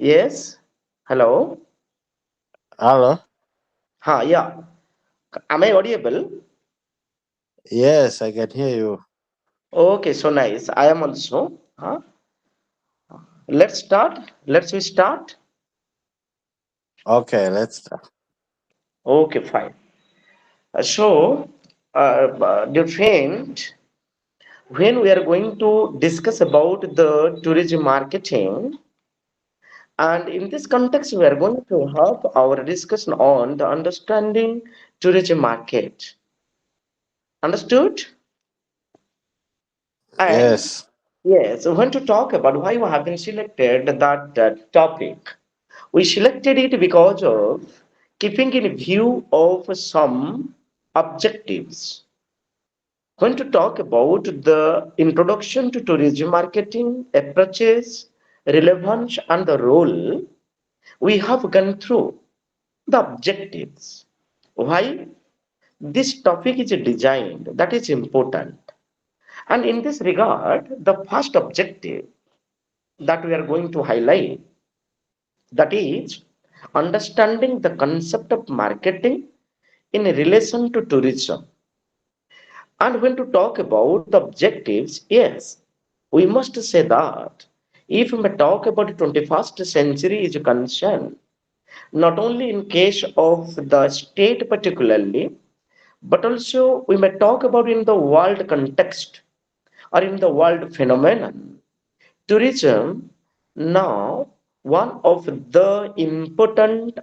Yes. Hello. Hello. Yeah. Am I audible? Yes, I can hear you. Okay, so nice. I am also. Let's start. Let's we start. Okay, let's start. Okay, fine. Dear friend, when we are going to discuss about the tourism marketing, and in this context, we are going to have our discussion on the understanding tourism market. Understood? And Yes. yes, I want to talk about why we have been selected that topic. We selected it because of keeping in view of some objectives. When to talk about the introduction to tourism marketing, approaches, relevance, and the role, we have gone through the objectives. Why this topic is designed, that is important. And in this regard, the first objective that we are going to highlight, that is understanding the concept of marketing in relation to tourism. And when to talk about the objectives, yes, we must say that if we talk about 21st century is concerned, not only in case of the state particularly, but also we may talk about in the world context or in the world phenomenon. Tourism now one of the important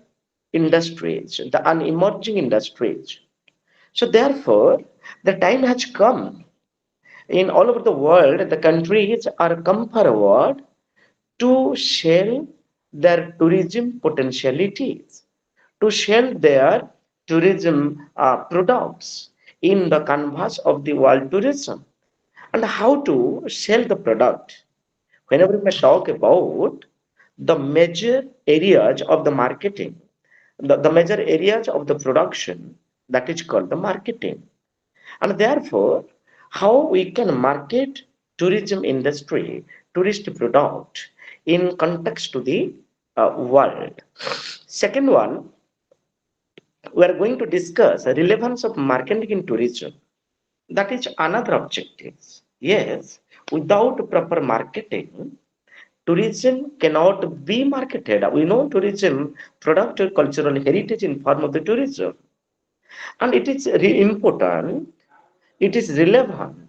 industries, the unemerging industries. So therefore, the time has come in all over the world, the countries are come forward to sell their tourism potentialities, to sell their tourism products in the canvas of the world tourism, and how to sell the product. Whenever we talk about the major areas of the marketing, the major areas of the production, that is called the marketing. And therefore, how we can market tourism industry, tourist product in context to the world. Second one, we are going to discuss the relevance of marketing in tourism. That is another objective. Yes, without proper marketing, tourism cannot be marketed. We know tourism, product or cultural heritage in form of the tourism. And it is important, it is relevant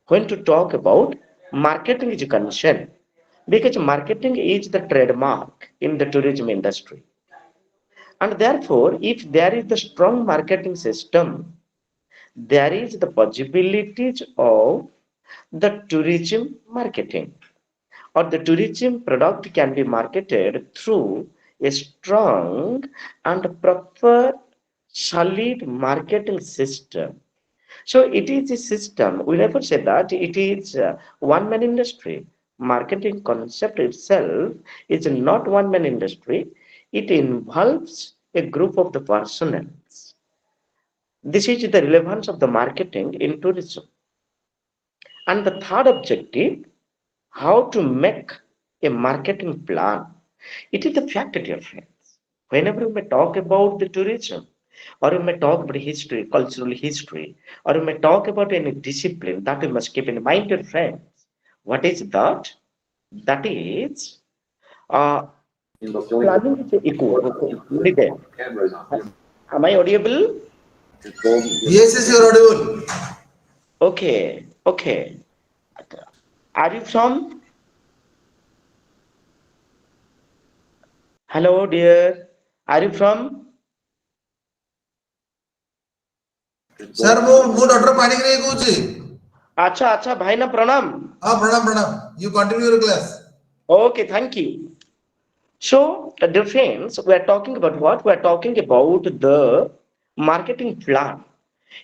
when to talk about marketing is concerned, because marketing is the trademark in the tourism industry. And therefore, if there is the strong marketing system, there is the possibilities of the tourism marketing, or the tourism product can be marketed through a strong and proper solid marketing system. So it is a system. We never say that it is one man industry. Marketing concept itself is not one man industry. It involves a group of the personnel. This is the relevance of the marketing in tourism. And the third objective, how to make a marketing plan. It is the fact, dear friends. Whenever we may talk about the tourism, or we may talk about history, cultural history, or we may talk about any discipline, that we must keep in mind, dear friends. What is that? That is uh, planning is equal. Needed. Am I audible? Yes, yes, you're audible. Okay, okay. Are you from? Hello, dear. Are you from? Sir, ମୁଁ doctor Panigrahi କହୁଛି। अच्छा अच्छा भाई ना प्रणाम. ହଁ ପ୍ରଣାମ ପ୍ରଣାମ। You continue your class. Okay, thank you. So, dear friends, we are talking about what? We are talking about the marketing plan.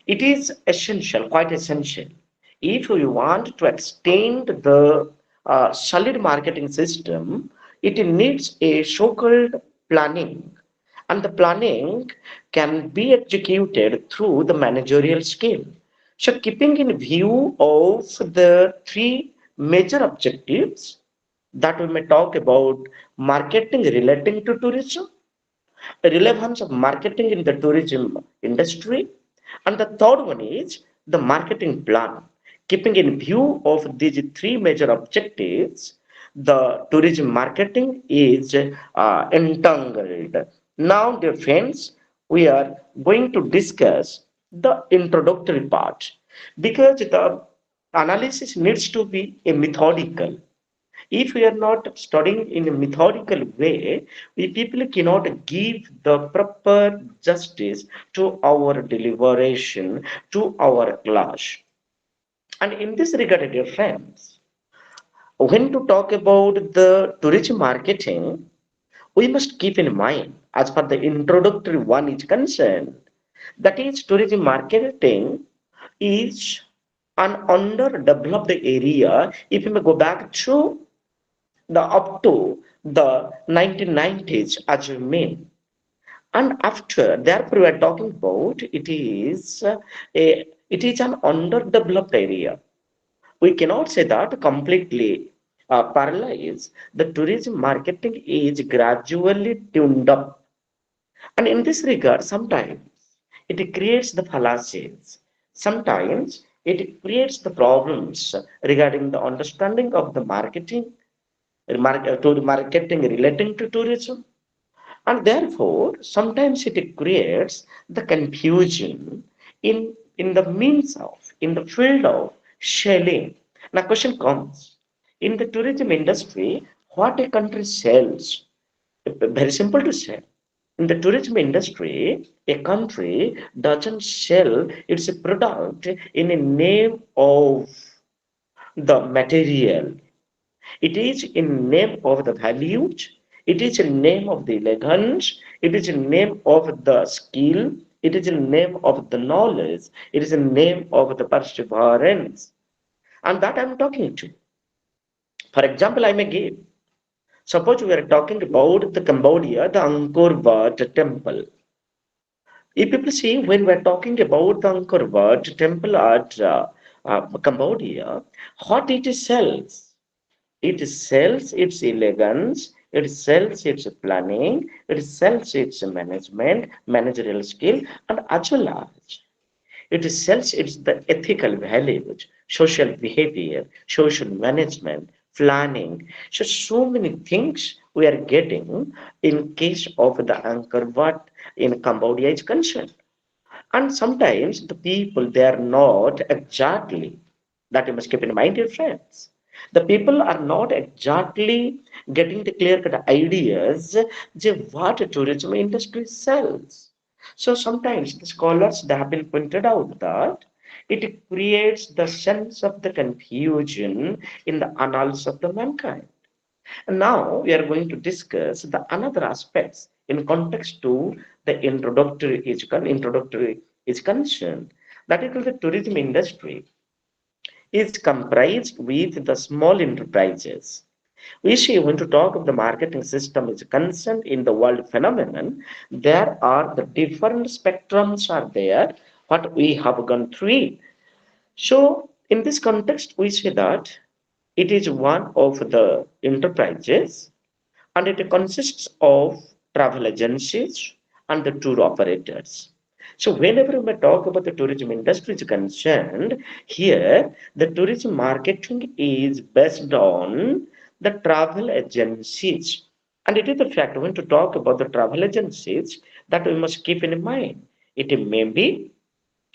It is essential, quite essential. If we want to extend the solid marketing system, it needs a so-called planning. And the planning can be executed through the managerial scale. So, keeping in view of the three major objectives, that we may talk about marketing relating to tourism, relevance of marketing in the tourism industry, and the third one is the marketing plan. Keeping in view of these three major objectives, the tourism marketing is entangled. Now, dear friends, we are going to discuss the introductory part because the analysis needs to be a methodical. If we are not studying in a methodical way, we people cannot give the proper justice to our deliberation, to our class. And in this regard, dear friends, when to talk about the tourism marketing, we must keep in mind, as far the introductory one is concerned, that is tourism marketing is an underdeveloped area. If you may go back to the up to the 1990s as you mean, and after therefore we are talking about it is an underdeveloped area. We cannot say that completely paralyzed. The tourism marketing is gradually tuned up, and in this regard sometimes it creates the fallacies, sometimes it creates the problems regarding the understanding of the to marketing relating to tourism, and therefore sometimes it creates the confusion in the means of in the field of selling. Now question comes, in the tourism industry, what a country sells, very simple to say. In the tourism industry, a country doesn't sell its product in a name of the material. It is in name of the values, it is in name of the elegance, it is in name of the skill, it is in name of the knowledge, it is in name of the perseverance. And that I'm talking to. For example, I may give. Suppose we are talking about the Cambodia, the Angkor Wat temple. If people see when we're talking about the Angkor Wat temple at Cambodia, what it sells? It sells its elegance, it sells its planning, it sells its management, managerial skill, and as well as it sells its the ethical values, social behavior, social management, planning. So many things we are getting in case of the Angkor Wat in Cambodia is concerned. And sometimes the people, they are not exactly, that you must keep in mind, dear friends. The people are not exactly getting the clear cut ideas what a tourism industry sells. So sometimes the scholars, they have been pointed out that it creates the sense of the confusion in the annals of the mankind. And now we are going to discuss the another aspects in context to the introductory is concerned. That is the tourism industry is comprised with the small enterprises. We see when to talk of the marketing system is concerned in the world phenomenon, there are the different spectrums are there, what we have gone through. So in this context, we say that it is one of the enterprises and it consists of travel agencies and the tour operators. So whenever we talk about the tourism industry is concerned, here the tourism marketing is based on the travel agencies. And it is the fact when to talk about the travel agencies that we must keep in mind. It may be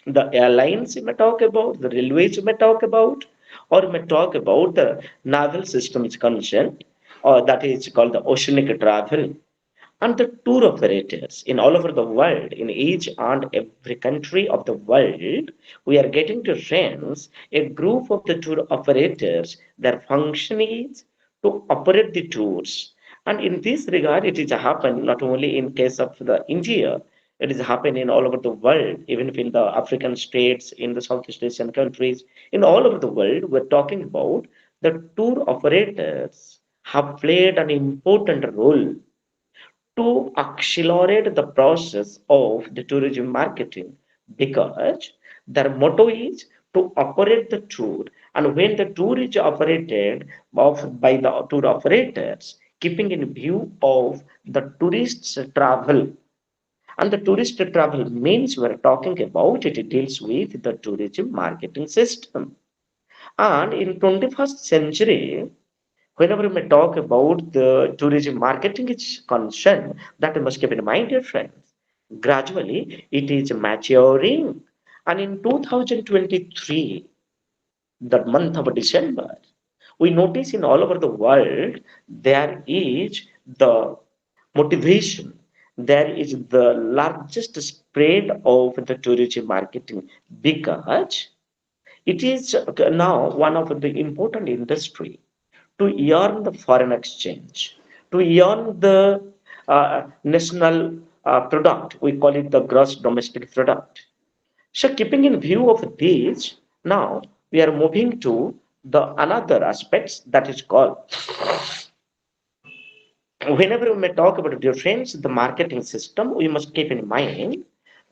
the airlines you may talk about, the railways you may talk about, or you may talk about the naval systems concerned, or that is called the oceanic travel, and the tour operators in all over the world, in each and every country of the world, we are getting to friends a group of the tour operators. Their function is to operate the tours. And in this regard, it is happened not only in case of the India, it is happening in all over the world, even in the African states, in the Southeast Asian countries, in all over the world, we're talking about the tour operators have played an important role to accelerate the process of the tourism marketing because their motto is to operate the tour. And when the tour is operated by the tour operators, keeping in view of the tourists' travel. And the tourist travel means we're talking about it deals with the tourism marketing system. And in 21st century, whenever we talk about the tourism marketing is concerned, that we must keep in mind, dear friends. Gradually, it is maturing. And in 2023, the month of December, we notice in all over the world there is the motivation, there is the largest spread of the tourism marketing because it is now one of the important industry to earn the foreign exchange, to earn the national product. We call it the gross domestic product. So keeping in view of this, now we are moving to the another aspects that is called whenever we may talk about difference the marketing system, we must keep in mind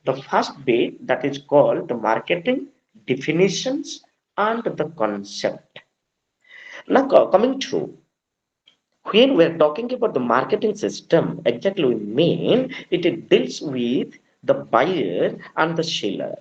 the first bit that is called the marketing definitions and the concept. Now coming to when we're talking about the marketing system, exactly we mean it deals with the buyer and the seller.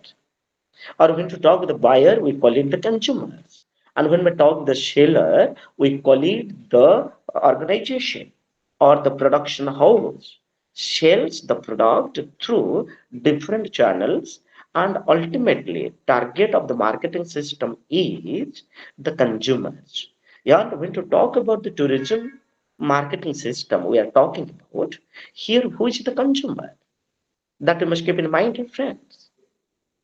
Or when we talk the buyer, we call it the consumers. And when we talk the seller, we call it the organization or the production house. Sells the product through different channels and ultimately target of the marketing system is the consumers. Yeah, and when to talk about the tourism marketing system we are talking about, here who is the consumer? That we must keep in mind, friends.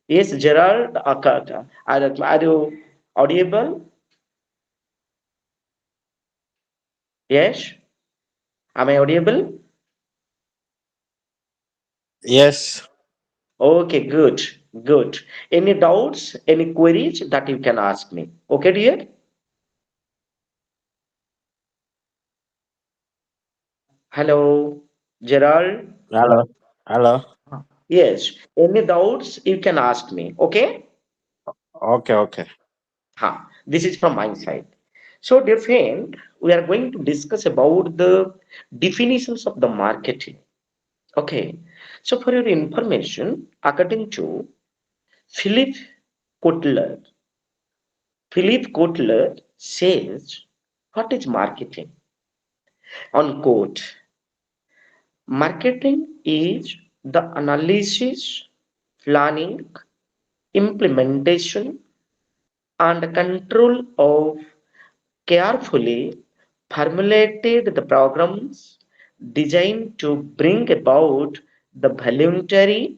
Yes, Gerard, are you audible? Yes, am I audible? Yes. Okay, good, good. Any doubts, any queries that you can ask me? Okay, dear? Hello, Gerald? Hello. Hello. Yes, any doubts you can ask me. Okay? Okay. Okay. This is from my side. So, dear friend, we are going to discuss about the definitions of the marketing. Okay. So, for your information, according to Philip Kotler. Philip Kotler says, what is marketing? Unquote. Marketing is the analysis, planning, implementation, and control of carefully formulated the programs designed to bring about the voluntary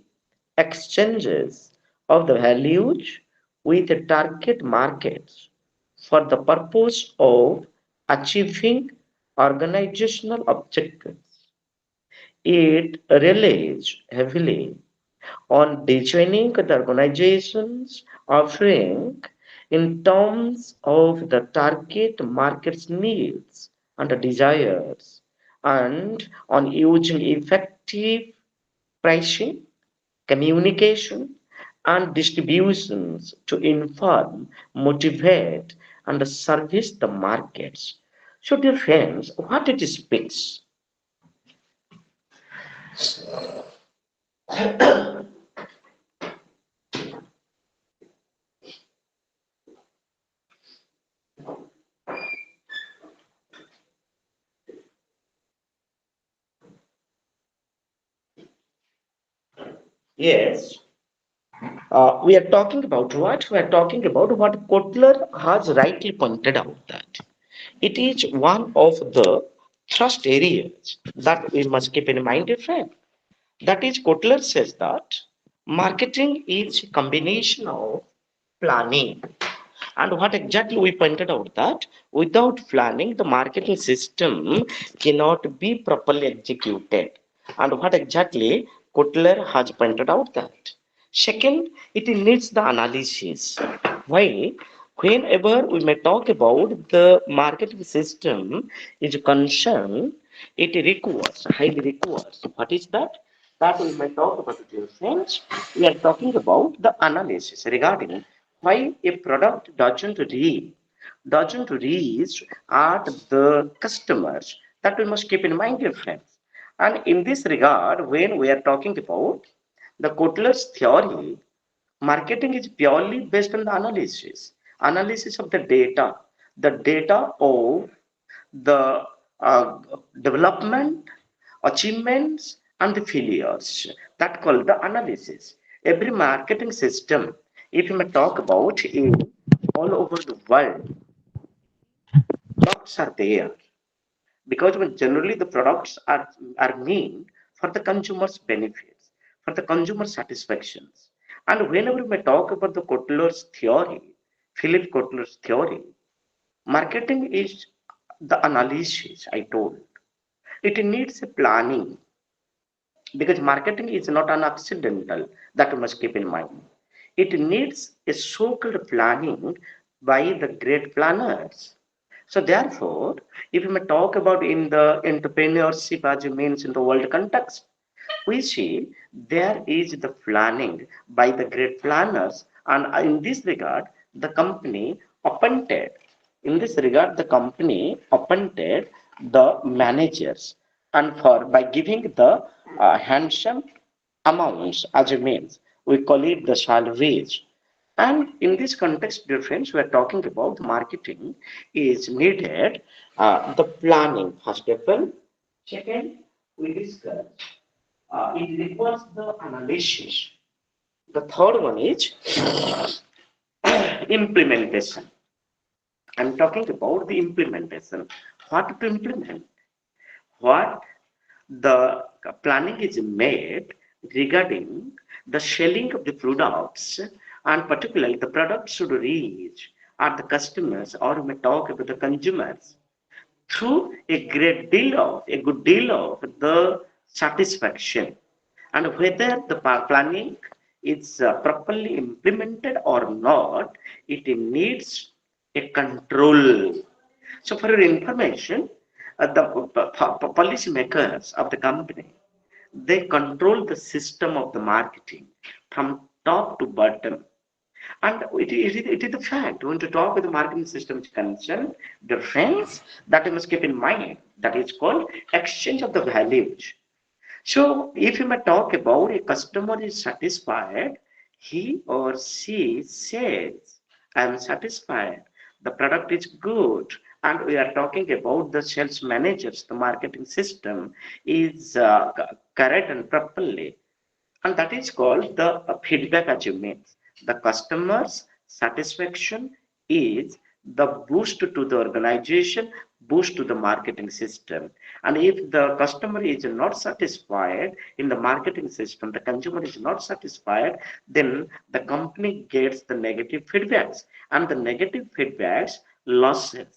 exchanges of the values with the target markets for the purpose of achieving organizational objectives. It relies heavily on designing the organization's offering in terms of the target market's needs and desires, and on using effective pricing, communication, and distributions to inform, motivate, and service the markets. So, dear friends, what it speaks? Yes, we are talking about what? We are talking about what Kotler has rightly pointed out that it is one of the thrust areas that we must keep in mind, friend. That is, Kotler says that marketing is a combination of planning. And what exactly we pointed out that without planning, the marketing system cannot be properly executed. And what exactly Kotler has pointed out that. Second, it needs the analysis. Why? Whenever we may talk about the marketing system is concerned, it requires, highly requires. What is that? That we may talk about, dear friends. We are talking about the analysis regarding Why a product doesn't reach at the customers, that we must keep in mind, dear friends. And in this regard, when we are talking about the Kotler's theory, marketing is purely based on the analysis of the data of the uh, development, achievements, and the failures. That called the analysis. Every marketing system, if you may talk about in all over the world, products are there because when generally the products are meant for the consumer's benefits, for the consumer satisfactions. And whenever we talk about the Kotler's theory, Philip Kotler's theory, marketing is the analysis I told. It needs a planning because marketing is not an accidental, that we must keep in mind. It needs a so-called planning by the great planners. So therefore, if we may talk about in the entrepreneurship as it means in the world context, we see there is the planning by the great planners, and in this regard the company appointed in this regard the company appointed the managers, and for by giving the handsome amounts as a means, we call it the salaries. And in this context, dear friends, we are talking about marketing is needed the planning first of all. Second, we discuss it requires the analysis. The third one is implementation. I'm talking about the implementation. What to implement? What the planning is made regarding the selling of the products, and particularly the products should reach at the customers, or we may talk about the consumers through a good deal of the satisfaction, and whether the planning is properly implemented or not, it needs a control. So for your information, the policy makers of the company, they control the system of the marketing from top to bottom. And it is the fact when to talk with the marketing system is concerned, the friends that you must keep in mind, that is called exchange of the values. So if you may talk about a customer is satisfied, he or she says, I am satisfied, the product is good. And we are talking about the sales managers, the marketing system is correct and properly, and that is called the feedback achievement. The customer's satisfaction is the boost to the organization, boost to the marketing system. And if the customer is not satisfied in the marketing system, the consumer is not satisfied, then the company gets the negative feedbacks, and the negative feedbacks losses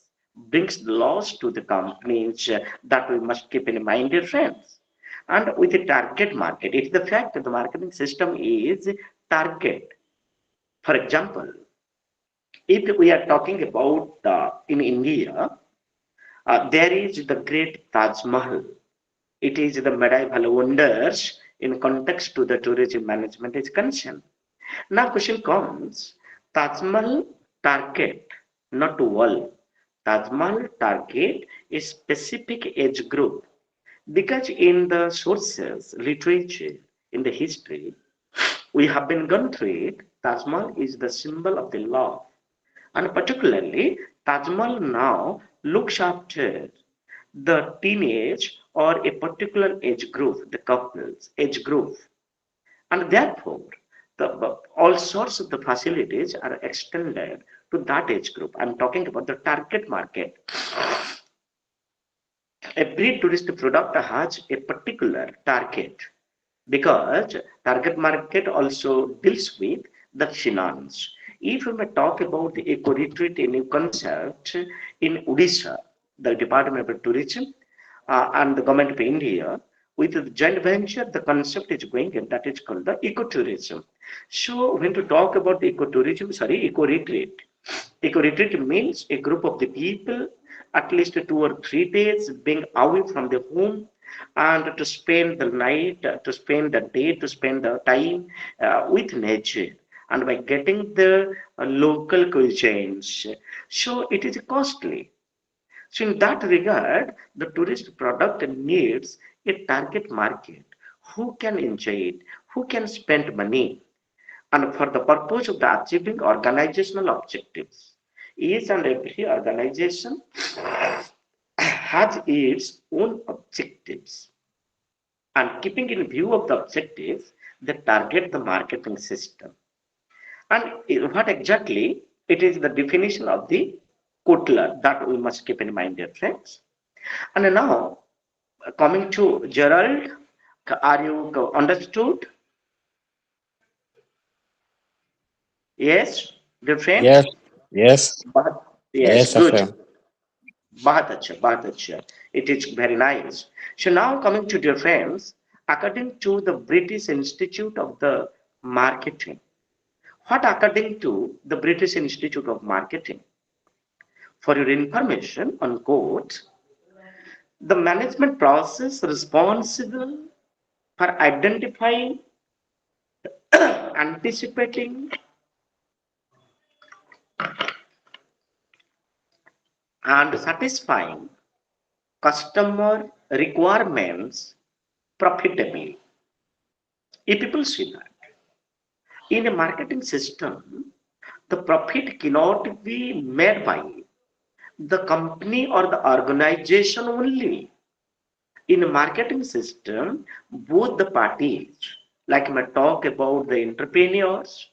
brings loss to the companies, that we must keep in mind, dear friends. And with a target market, it's the fact that the marketing system is target. For example, if we are talking about in India, there is the great Taj Mahal. It is the medieval wonders in context to the tourism management is concerned. Now question comes, Taj Mahal target, not to all. Taj Mahal target a specific age group, because in the sources, literature, in the history, we have been gone through it. Taj Mahal is the symbol of the love. And particularly, Taj Mahal now looks after the teenage or a particular age group, the couples age group. And therefore, all sorts of the facilities are extended to that age group. I'm talking about the target market. Every tourist product has a particular target, because target market also deals with the finance. If we may talk about the eco retreat, a new concept in Odisha, the Department of Tourism and the Government of India, with the joint venture, the concept is going, and that is called the ecotourism. So when to talk about the ecotourism, sorry, eco retreat. Eco retreat means a group of the people, at least 2 or 3 days, being away from the home and to spend the night, to spend the day, to spend the time with nature. and by getting the local cuisines. So it is costly. So in that regard, the tourist product needs a target market who can enjoy it, who can spend money, and for the purpose of the achieving organizational objectives. Each and every organization has its own objectives, and keeping in view of the objectives, they target the marketing system. And what exactly it is the definition of the Kotler that we must keep in mind, dear friends. And now coming to Gerald, are you understood? Yes, dear Yes. friends. Yes. But yes, Yes, good. Afam. बहुत अच्छा, बहुत अच्छा. It is very nice. So now coming to dear friends, according to the British Institute of the Marketing, what according to the British Institute of Marketing, for your information on quote, the management process responsible for identifying, anticipating, and satisfying customer requirements profitably. If people see that in a marketing system, the profit cannot be made by the company or the organization only. In a marketing system, both the parties, like you may talk about the entrepreneurs,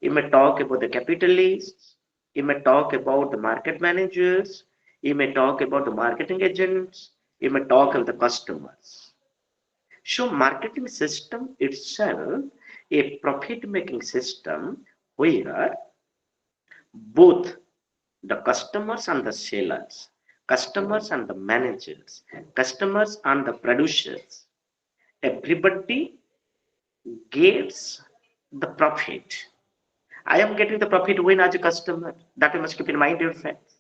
you may talk about the capitalists, you may talk about the market managers, you may talk about the marketing agents, you may talk of the customers. So marketing system itself a profit making system where both the customers and the sellers, customers and the managers, customers and the producers, everybody gets the profit. I am getting the profit when as a customer. That you must keep in mind, dear friends.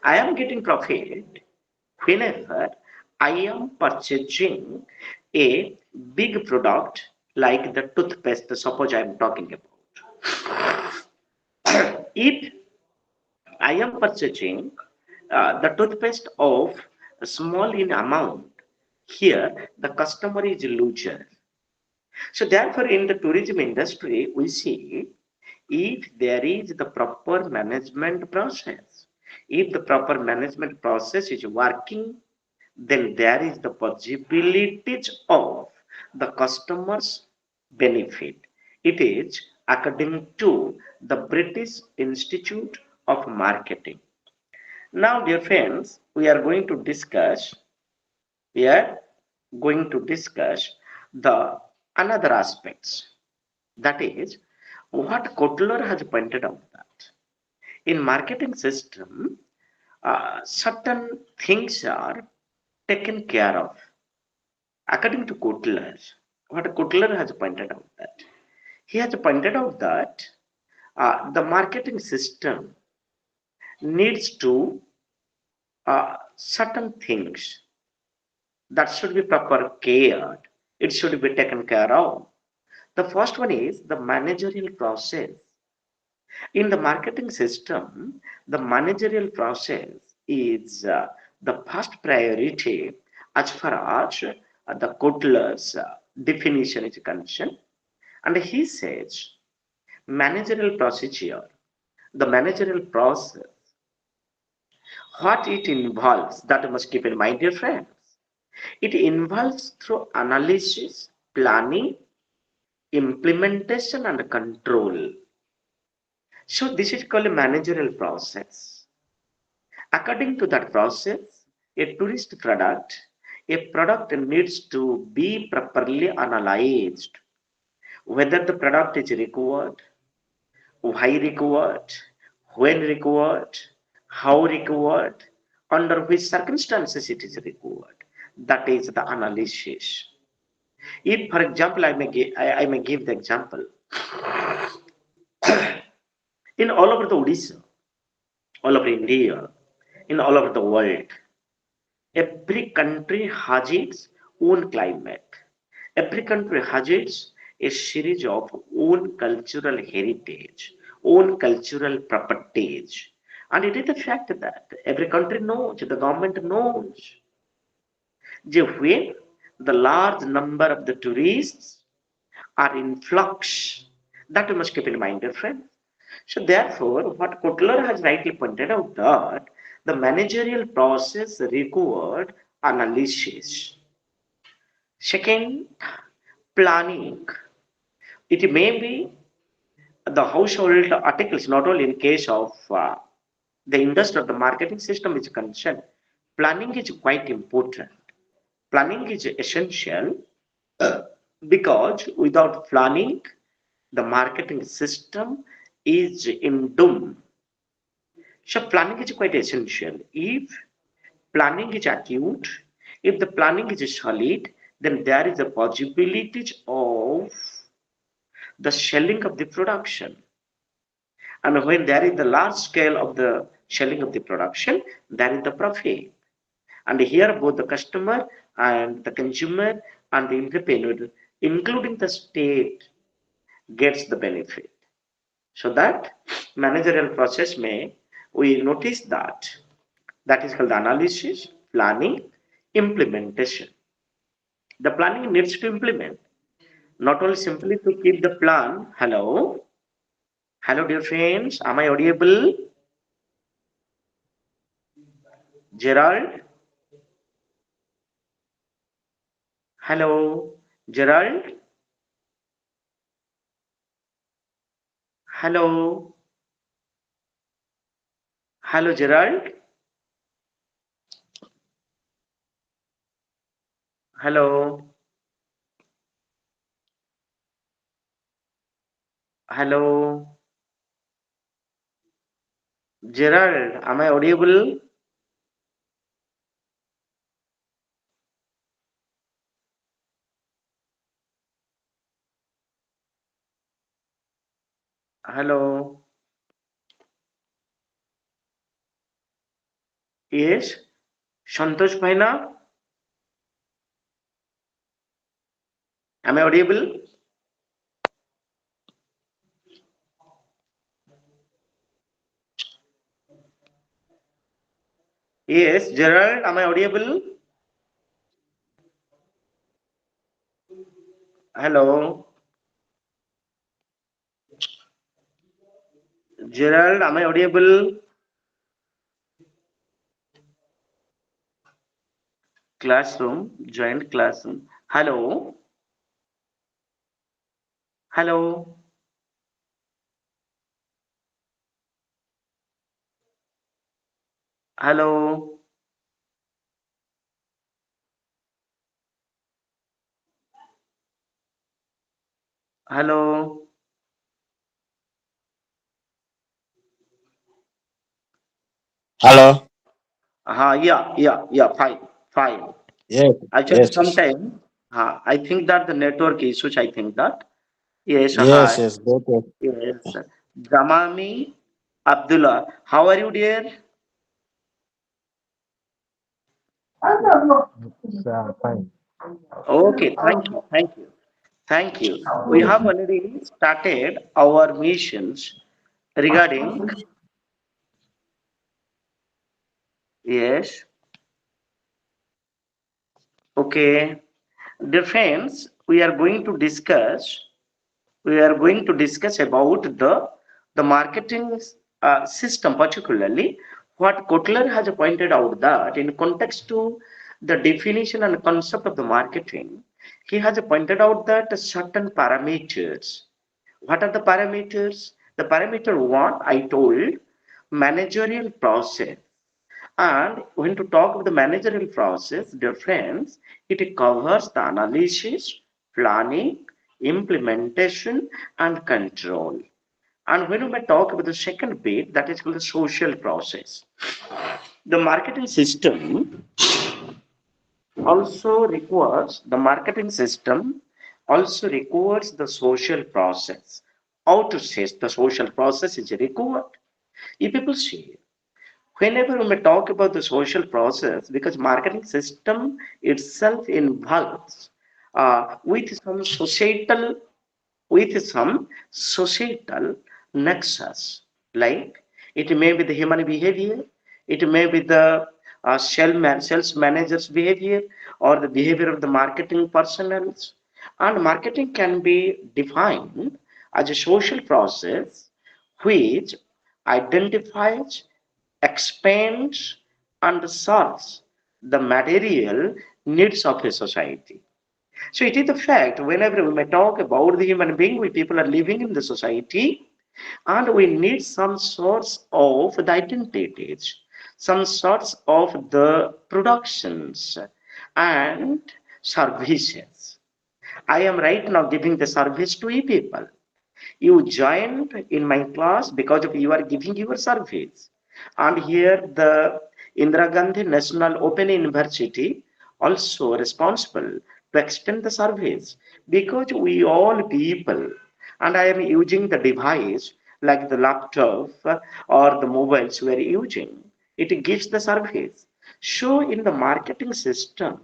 I am getting profit whenever I am purchasing a big product like the toothpaste, suppose I am talking about. If I am purchasing the toothpaste of small in amount, here the customer is a loser. So therefore, in the tourism industry, we see if there is the proper management process, if the proper management process is working, then there is the possibilities of the customer's benefit. It is according to the British Institute of Marketing. Now, dear friends, we are going to discuss the another aspects. That is what Kotler has pointed out that in marketing system, certain things are taken care of. According to Kotler, what Kotler has pointed out that he has pointed out that the marketing system needs to certain things that should be proper cared. It should be taken care of. The first one is the managerial process. In the marketing system, the managerial process is the first priority as far as the Kotler's definition is concerned. And he says managerial procedure, the managerial process, what it involves, that you must keep in mind, dear friends. It involves through analysis, planning, implementation, and control. So this is called a managerial process. According to that process, a product needs to be properly analyzed, whether the product is required, why required, when required, how required, under which circumstances it is required. That is the analysis. If, for example, I may give the example in all over the Odisha, all over India, in all over the world, every country has its own climate. Every country has its a series of own cultural heritage, own cultural properties. And it is the fact that every country knows, the government knows, that when the large number of the tourists are in flux, that we must keep in mind, dear friend. So therefore, what Kotler has rightly pointed out that the managerial process required analysis. Second, planning. It may be the household articles, not only in case of the industry of the marketing system is concerned. Planning is quite important. Planning is essential because without planning, the marketing system is in doom. So planning is quite essential. If planning is acute, if the planning is solid, then there is a possibility of the selling of the production. And when there is the large scale of the selling of the production, there is the profit. And here both the customer and the consumer and the entrepreneur, including the state, gets the benefit. So that managerial process may we notice that is called analysis, planning, implementation. The planning needs to implement, not only simply to keep the plan. Hello, hello, dear friends. Am I audible? Gerald, hello, Gerald, hello, hello, Gerald, hello, hello, Gerald. Am I audible? Hello, yes, Santosh Bhaina. Am I audible? Yes, Gerald. Am I audible? Hello, Gerald. Am I audible? Classroom, joint classroom. Hello, hello, hello, hello. Hello. Yeah, fine, fine. Yes, Actually, yes, yes, sometime, I think that the network issues, I think that. Yes, yes, hi. yes. Better. Yes. Zamami Abdullah. How are you, dear? Fine. Okay, thank you, thank you, thank you. We have already started our missions regarding, yes, okay. Dear friends, we are going to discuss about the marketing system, particularly what Kotler has pointed out that in context to the definition and concept of the marketing, he has pointed out that certain parameters. What are the parameters? The parameter one I told, managerial process. And when to talk of the managerial process, dear friends, it covers the analysis, planning, implementation, and control. And when we talk about the second bit, that is called the social process. The marketing system the marketing system also requires the social process. How to say the social process is required? If people see, whenever we may talk about the social process, because marketing system itself involves with some societal. with some societal nexus, like it may be the human behavior, it may be the sales manager's behavior, or the behavior of the marketing personnel. And marketing can be defined as a social process which identifies, expands, and serves the material needs of a society. So it is the fact whenever we may talk about the human being, we people are living in the society, and we need some sorts of the identities, some sorts of the productions and services. I am right now giving the service to you people. You joined in my class because of you are giving your service. And here the Indira Gandhi National Open University also responsible to extend the service because we all people, and I am using the device like the laptop or the mobiles we are using, it gives the service. So in the marketing system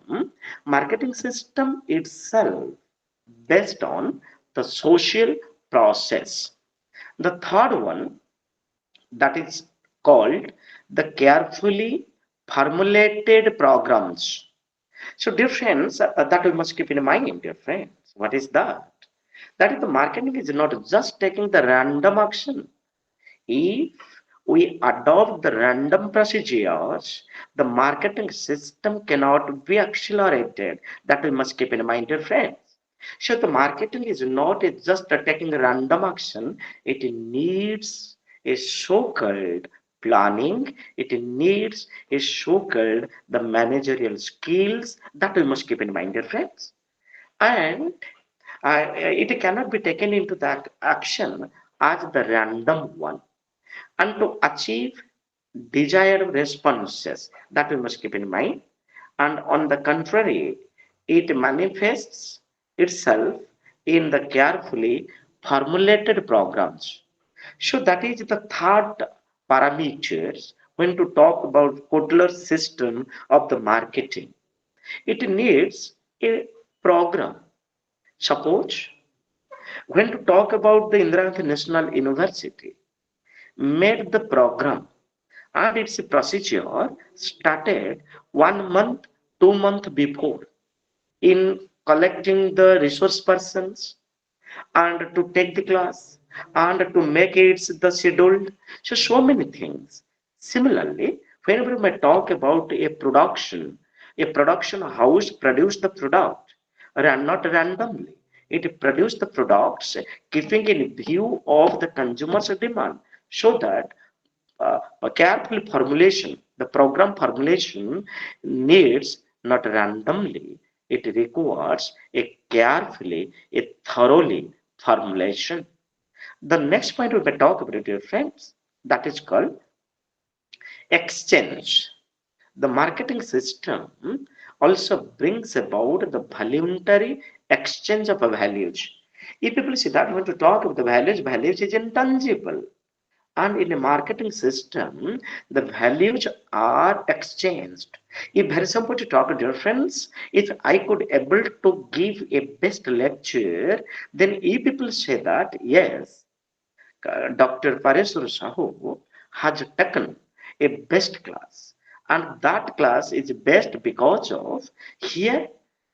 itself based on the social process. The third one, that is called the carefully formulated programs. So, dear friends, that we must keep in mind, dear friends. What is that? That is the marketing is not just taking the random action. If we adopt the random procedures, the marketing system cannot be accelerated. That we must keep in mind, dear friends. So the marketing is not just taking random action. It needs a so-called planning. It needs a so-called the managerial skills that we must keep in mind, dear friends. And it cannot be taken into that action as the random one and to achieve desired responses that we must keep in mind. And on the contrary, it manifests itself in the carefully formulated programs. So that is the third parameters when to talk about Kotler's system of the marketing. It needs a program. Suppose when to talk about the Indira Gandhi National University, made the program and its procedure started 1 month, 2 months before in collecting the resource persons and to take the class and to make it the scheduled. So many things. Similarly, whenever we talk about a production house produced the product, not randomly. It produced the products keeping in view of the consumer's demand so that a careful formulation, the program formulation needs not randomly, it requires a carefully, a thoroughly formulation. The next point we will talk about, dear friends, that is called exchange. The marketing system also brings about the voluntary exchange of values. If people see that when to talk about the values, values is intangible. And in a marketing system, the values are exchanged. If very simple to talk to dear friends, if I could able to give a best lecture, then if people say that yes, Dr. Pareswar Sahu has taken a best class, and that class is best because of here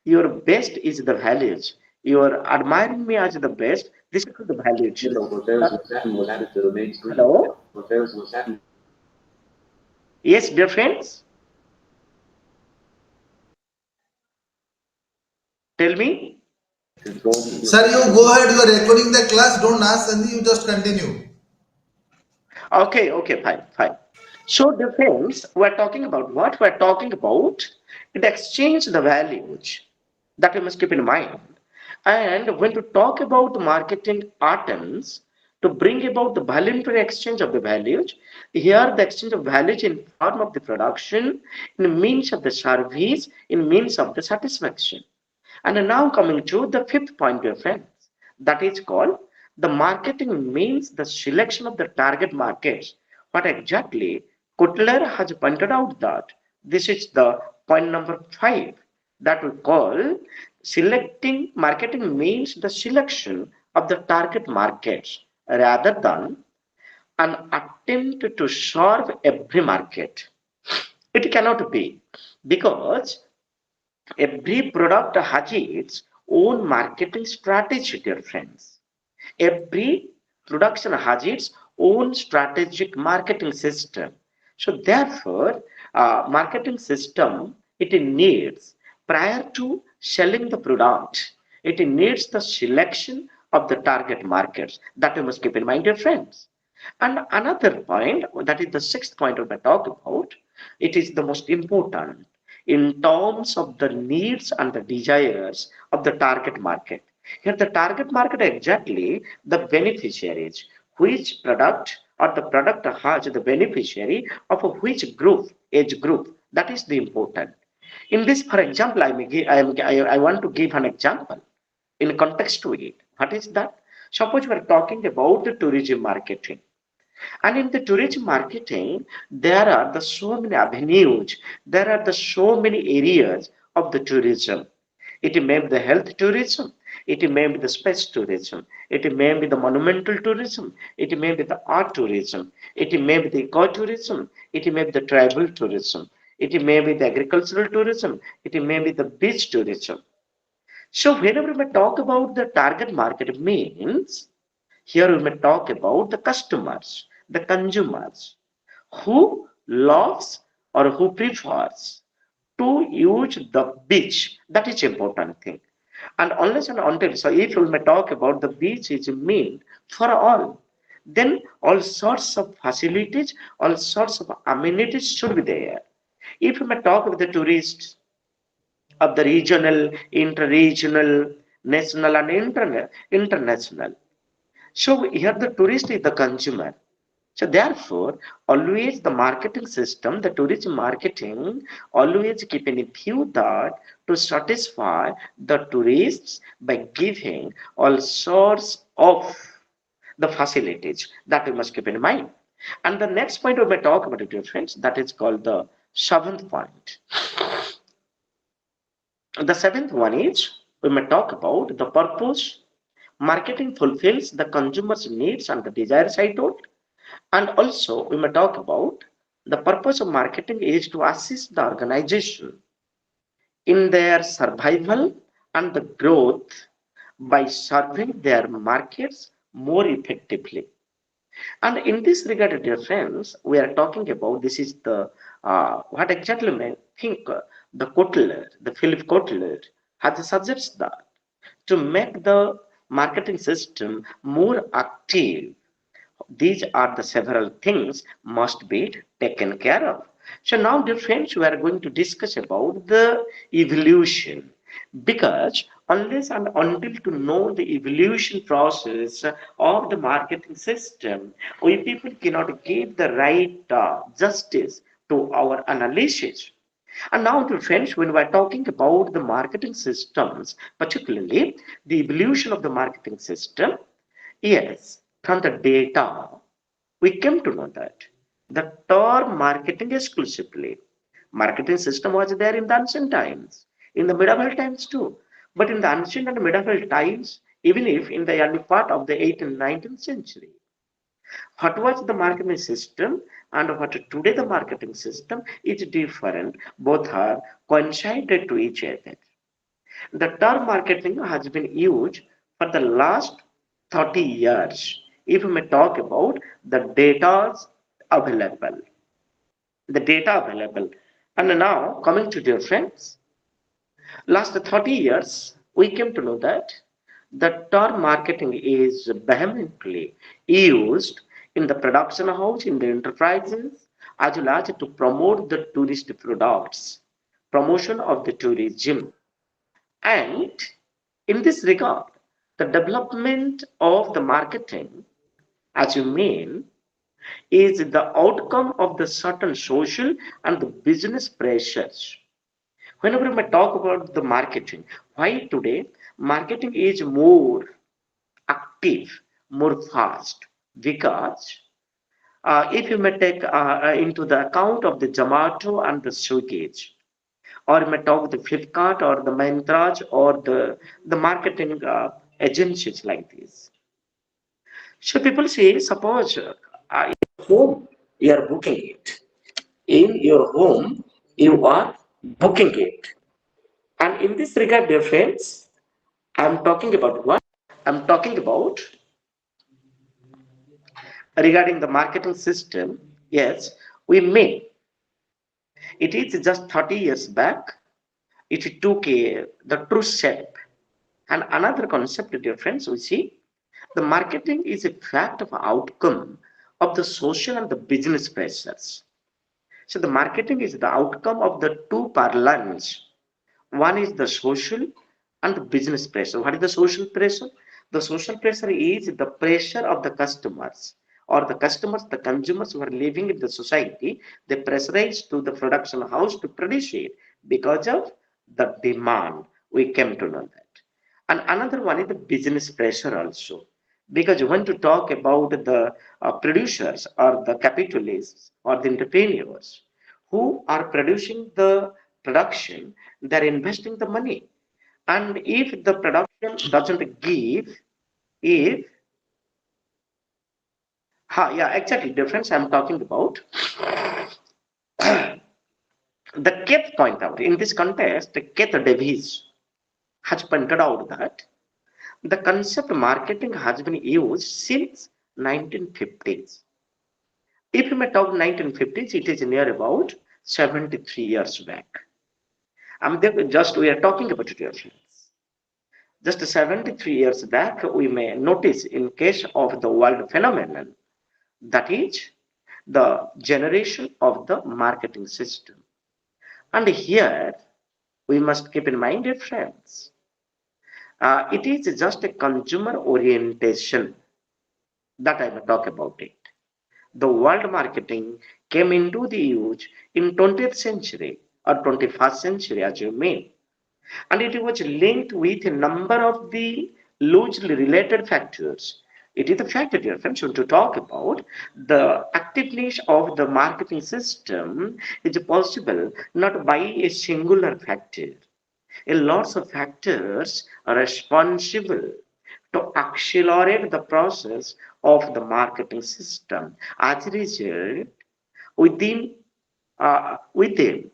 your best is the values. You are admiring me as the best. This is the values. Hello, hotels was that was added to the main screen. Hello. Hotels was that. Yes, dear friends, tell me. Sir, you go ahead. You are recording the class. Don't ask Sandy. You just continue. Okay, fine. So, dear friends, we're talking about what? We're talking about it exchange the values that we must keep in mind. And when to talk about the marketing items to bring about the voluntary exchange of the values, here the exchange of values in form of the production, in means of the service, in means of the satisfaction. And now coming to the fifth point, dear friends, that is called the marketing means the selection of the target markets. What exactly Kotler has pointed out that this is the point number 5 that we call selecting marketing means the selection of the target market rather than an attempt to serve every market. It cannot be because every product has its own marketing strategy, dear friends. Every production has its own strategic marketing system. So therefore, marketing system it needs prior to selling the product, it needs the selection of the target markets that we must keep in mind, dear friends. And another point, that is the sixth point of the talk about, it is the most important in terms of the needs and the desires of the target market. Here, the target market exactly the beneficiaries, which product or the product has the beneficiary of which group, age group. That is the important. In this, for example, I want to give an example in context to it. What is that? Suppose we are talking about the tourism marketing. And in the tourism marketing, there are the so many avenues, there are the so many areas of the tourism. It may be the health tourism, it may be the space tourism, it may be the monumental tourism, it may be the art tourism, it may be the ecotourism, it may be the tribal tourism, it may be the agricultural tourism, it may be the beach tourism. So whenever we talk about the target market means here we may talk about the customers, the consumers, who loves or who prefers to use the beach. That is important thing. And unless and until, so if we may talk about the beach is meant for all, then all sorts of facilities, all sorts of amenities should be there. If we may talk with the tourists of the regional, inter-regional, national and international, so here the tourist is the consumer. So therefore, always the marketing system, the tourism marketing, always keep in view that to satisfy the tourists by giving all sorts of the facilities that we must keep in mind. And the next point we may talk about it, dear friends, that is called the seventh point. The seventh one is we may talk about the purpose. Marketing fulfills the consumer's needs and the desires I told. And also, we may talk about the purpose of marketing is to assist the organization in their survival and the growth by serving their markets more effectively. And in this regard, dear friends, we are talking about this is the what exactly I think the Kotler, the Philip Kotler, has suggests that to make the marketing system more active, these are the several things must be taken care of. So now, dear friends, we are going to discuss about the evolution because unless and until to know the evolution process of the marketing system, we people cannot give the right justice to our analysis. And now, dear friends, when we are talking about the marketing systems, particularly the evolution of the marketing system, yes, from the data, we came to know that the term marketing exclusively, marketing system was there in the ancient times, in the medieval times too. But in the ancient and medieval times, even if in the early part of the 18th and 19th century, what was the marketing system and what today the marketing system is different. Both are coincided to each other. The term marketing has been used for the last 30 years. If we may talk about the data available, the data available. And now coming to dear friends, last 30 years, we came to know that the term marketing is vehemently used in the production house, in the enterprises, as well as to promote the tourist products, promotion of the tourism. And in this regard, the development of the marketing, as you mean, is the outcome of the certain social and the business pressures. Whenever we talk about the marketing, why today marketing is more active, more fast? Because if you may take into the account of the Zomato and the Swiggy, or you may talk the Flipkart or the Myntra's or the marketing agencies like this. So people say, suppose in home you are booking it. In your home you are booking it. And in this regard, dear friends, I'm talking about what? I'm talking about regarding the marketing system. Yes, we may. It is just 30 years back. It took the true shape. And another concept, dear friends, we see the marketing is a fact of outcome of the social and the business pressures. So the marketing is the outcome of the two parallels. One is the social and the business pressure. What is the social pressure? The social pressure is the pressure of the customers or the customers, the consumers who are living in the society. They pressurize to the production house to produce it because of the demand. We came to know that. And another one is the business pressure also. Because when to talk about the producers or the capitalists or the entrepreneurs who are producing the production, they're investing the money. And if the production doesn't give, if, yeah, exactly, difference I'm talking about. The Keith point out in this context, Keith Davies has pointed out that the concept marketing has been used since 1950s. If you may talk 1950s, it is near about 73 years back. Just we are talking about it, dear friends. Just 73 years back, we may notice in case of the world phenomenon, that is the generation of the marketing system. And here we must keep in mind, dear friends, it is just a consumer orientation that I will talk about it. The world marketing came into the use in 20th century or 21st century, as you mean, and it was linked with a number of the loosely related factors. It is the fact that your friends want to talk about the activeness of the marketing system is possible not by a singular factor. A lots of factors are responsible to accelerate the process of the marketing system. As a result, within within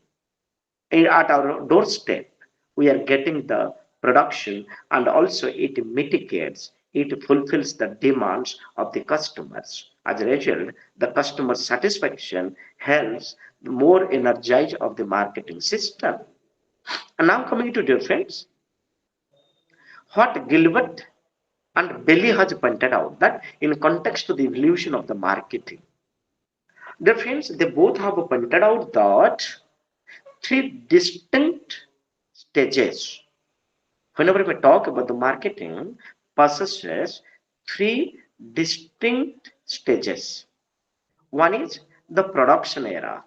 at our doorstep, we are getting the production, and also it mitigates, it fulfills the demands of the customers. As a result, the customer satisfaction helps more energize of the marketing system. And now coming to dear friends, what Gilbert and Belly has pointed out that in context to the evolution of the marketing, dear friends, they both have pointed out that three distinct stages. Whenever we talk about the marketing, possesses three distinct stages. One is the production era,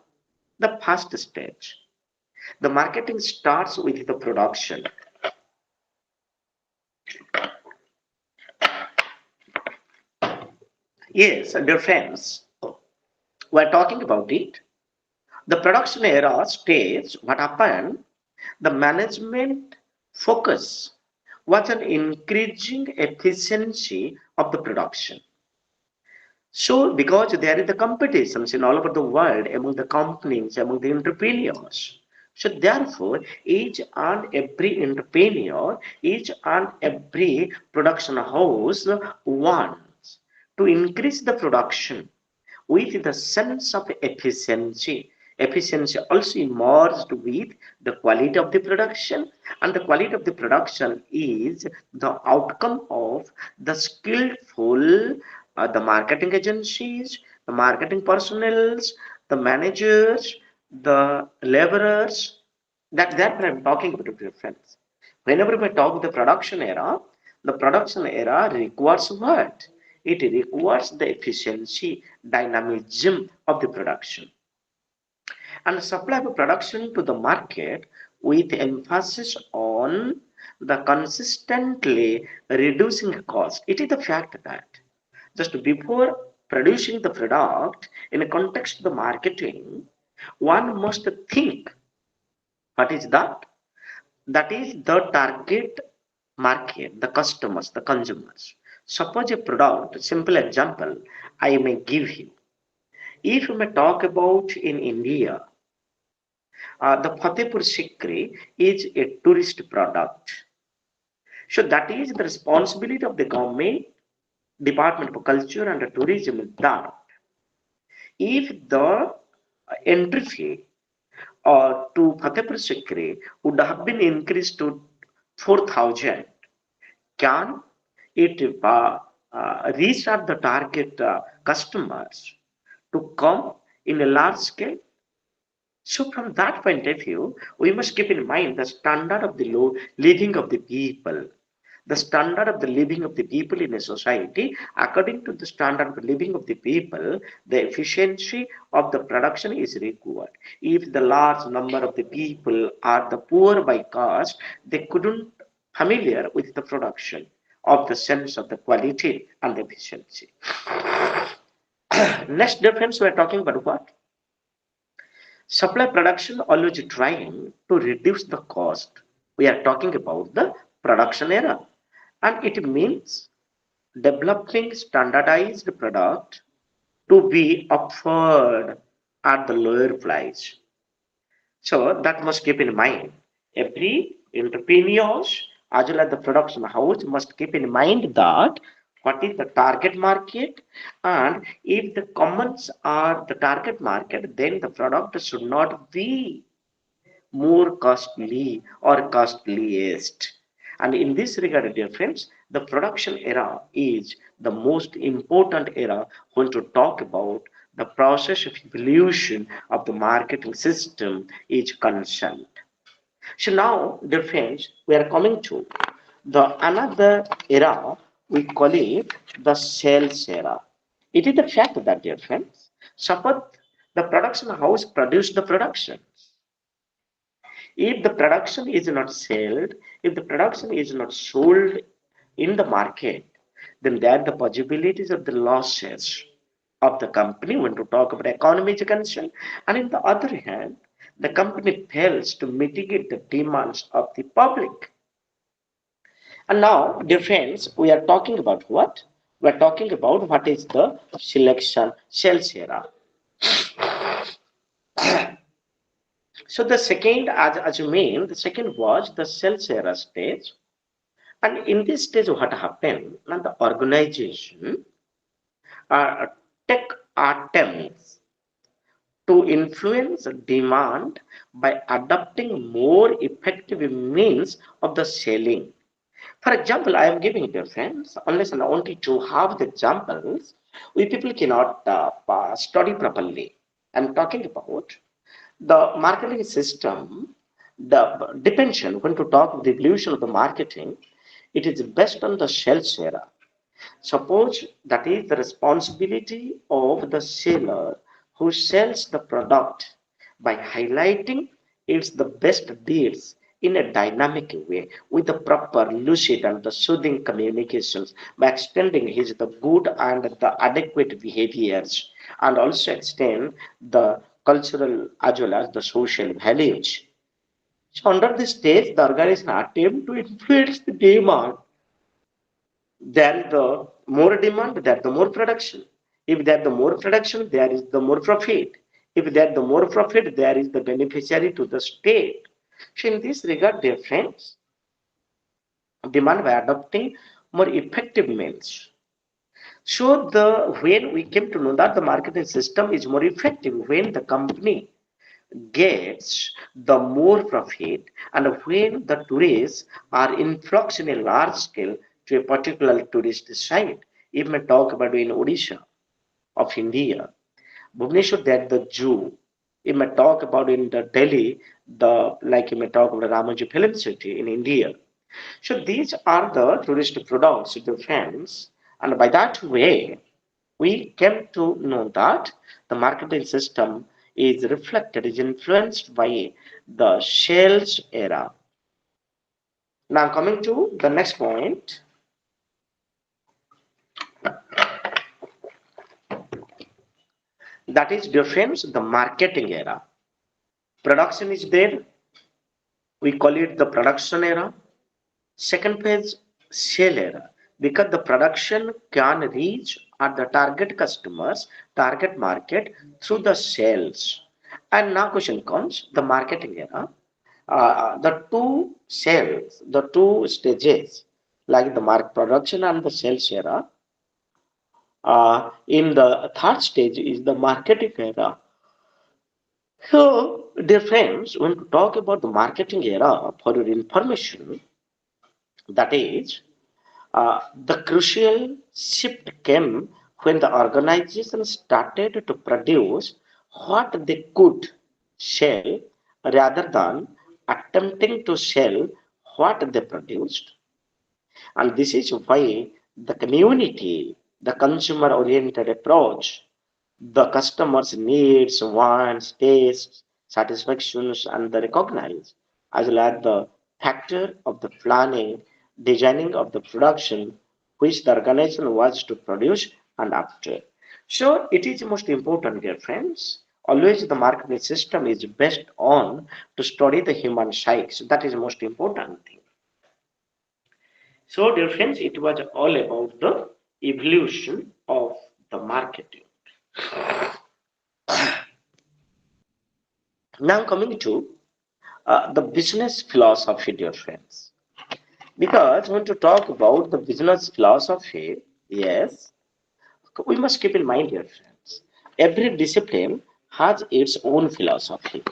the first stage. The marketing starts with the production. Yes, dear friends, we're talking about it. The production era stage, what happened? The management focus was on increasing efficiency of the production. So, because there is the competitions in all over the world among the companies, among the entrepreneurs. So, therefore, each and every entrepreneur, each and every production house wants to increase the production with the sense of efficiency. Efficiency also merged with the quality of the production, and the quality of the production is the outcome of the skillful the marketing agencies, the marketing personnels, the managers, the laborers. That's what I'm talking about, dear friends. Whenever we talk the production era requires what? It requires the efficiency, dynamism of the production, and supply of production to the market with emphasis on the consistently reducing cost. It is the fact that just before producing the product in a context of the marketing, one must think what is that? That is the target. market, the customers, the consumers. Suppose a product, simple example I may give you. If you may talk about in India, the Fatehpur Sikri is a tourist product. So that is the responsibility of the government, Department of Culture and Tourism, that if the entry fee to Fatehpur Sikri would have been increased to 4,000, can it reach at the target customers to come in a large scale? So from that point of view, we must keep in mind the standard of the living of the people. The standard of the living of the people in a society, according to the standard of the living of the people, the efficiency of the production is required. If the large number of the people are the poor by caste, they couldn't familiar with the production of the sense of the quality and efficiency. Next difference we are talking about what? Supply production always trying to reduce the cost. We are talking about the production era. And it means developing standardized product to be offered at the lower price. So that must keep in mind. Every entrepreneurs as well as the production house must keep in mind that what is the target market, and if the commons are the target market, then the product should not be more costly or costliest. And in this regard, dear friends, the production era is the most important era when to talk about the process of evolution of the marketing system is concerned. So now, dear friends, we are coming to the another era. We call it the sales era. It is the fact that, dear friends, suppose the production house produced the production. If the production is not sold, if the production is not sold in the market, then there are the possibilities of the losses of the company when to talk about economy is concerned. And in the other hand, the company fails to mitigate the demands of the public. And now, dear friends, we are talking about what? We are talking about what is the selection sales era. So the second, as you mean, the second was the sales era stage. And in this stage, what happened? Now the organization uh, take attempts to influence demand by adopting more effective means of the selling. For example, I am giving it a friends, unless and only to have the examples, we people cannot study properly. I'm talking about the marketing system, the dependent, when to talk of the evolution of the marketing, it is based on the sales era. Suppose that is the responsibility of the seller who sells the product by highlighting its the best deals in a dynamic way with the proper lucid and the soothing communications, by extending his the good and the adequate behaviors, and also extend the cultural as well as the social values. So under this stage, the organization attempt to influence the demand. There is the more demand, there the more production. If there the more production, there is the more profit. If there the more profit, there is the beneficiary to the state. So in this regard, dear friends, demand by adopting more effective means. So the when we came to know that the marketing system is more effective when the company gets the more profit, and when the tourists are influx in a large scale to a particular tourist site. If we talk about in Odisha of India, Bhubaneswar, that the Jew. If we talk about in the Delhi, the like you may talk about Ramoji Film City in India. So these are the tourist products, the friends, and by that way, we came to know that the marketing system is reflected, is influenced by the sales era. Now, coming to the next point, that is difference the marketing era. Production is there, we call it the production era. Second phase, sale era, because the production can reach at the target customers, target market through the sales. And now question comes the marketing era. The two sales, the two stages, like the mark production and the sales era. In the third stage is the marketing era. So, dear friends, when we talk about the marketing era, for your information, that is, the crucial shift came when the organization started to produce what they could sell rather than attempting to sell what they produced. And this is why the community, the consumer oriented approach, the customer's needs, wants, tastes, satisfactions, and the recognize, as well as the factor of the planning, designing of the production, which the organization was to produce and after. So it is most important, dear friends. Always the marketing system is based on to study the human psyche. So that is most important thing. So, dear friends, it was all about the evolution of the marketing. Now, coming to the business philosophy, dear friends. Because when to talk about the business philosophy, yes, we must keep in mind, dear friends, every discipline has its own philosophy.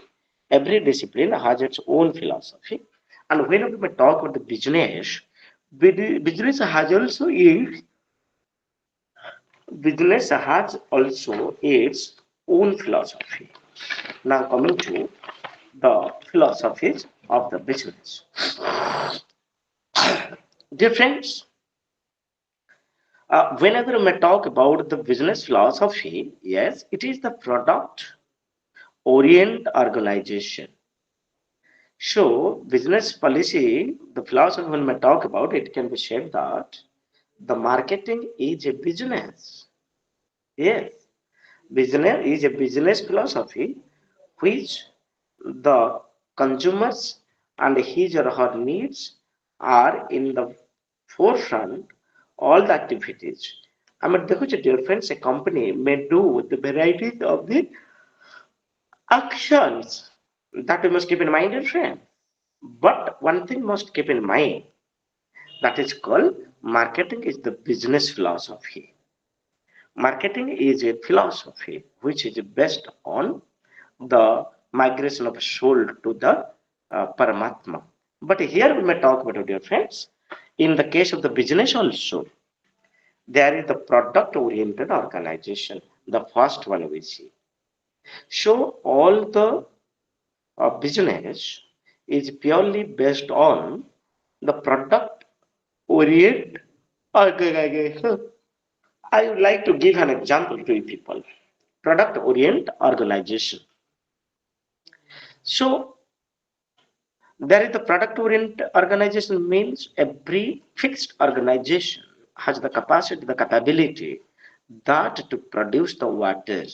Every discipline has its own philosophy. And when we talk about the business has also business has also its own philosophy. Now, coming to the philosophies of the business. Dear friends, whenever we talk about the business philosophy, yes, it is the product orient organization. So, business policy, the philosophy when we talk about it, can be said that the marketing is a business. Yes, business is a business philosophy which the consumers and his or her needs are in the forefront all the activities. I mean, देखो जो dear friends, a company may do the varieties of the actions that we must keep in mind, dear friend. But one thing must keep in mind that is called marketing is the business philosophy. Marketing is a philosophy which is based on the migration of soul to the Paramatma. But here we may talk about, dear friends, in the case of the business also, there is the product oriented organization, the first one we see. So all the business is purely based on the product oriented organization. I would like to give an example to you people. Product oriented organization. So there is the product oriented organization means every fixed organization has the capacity, the capability that to produce the water.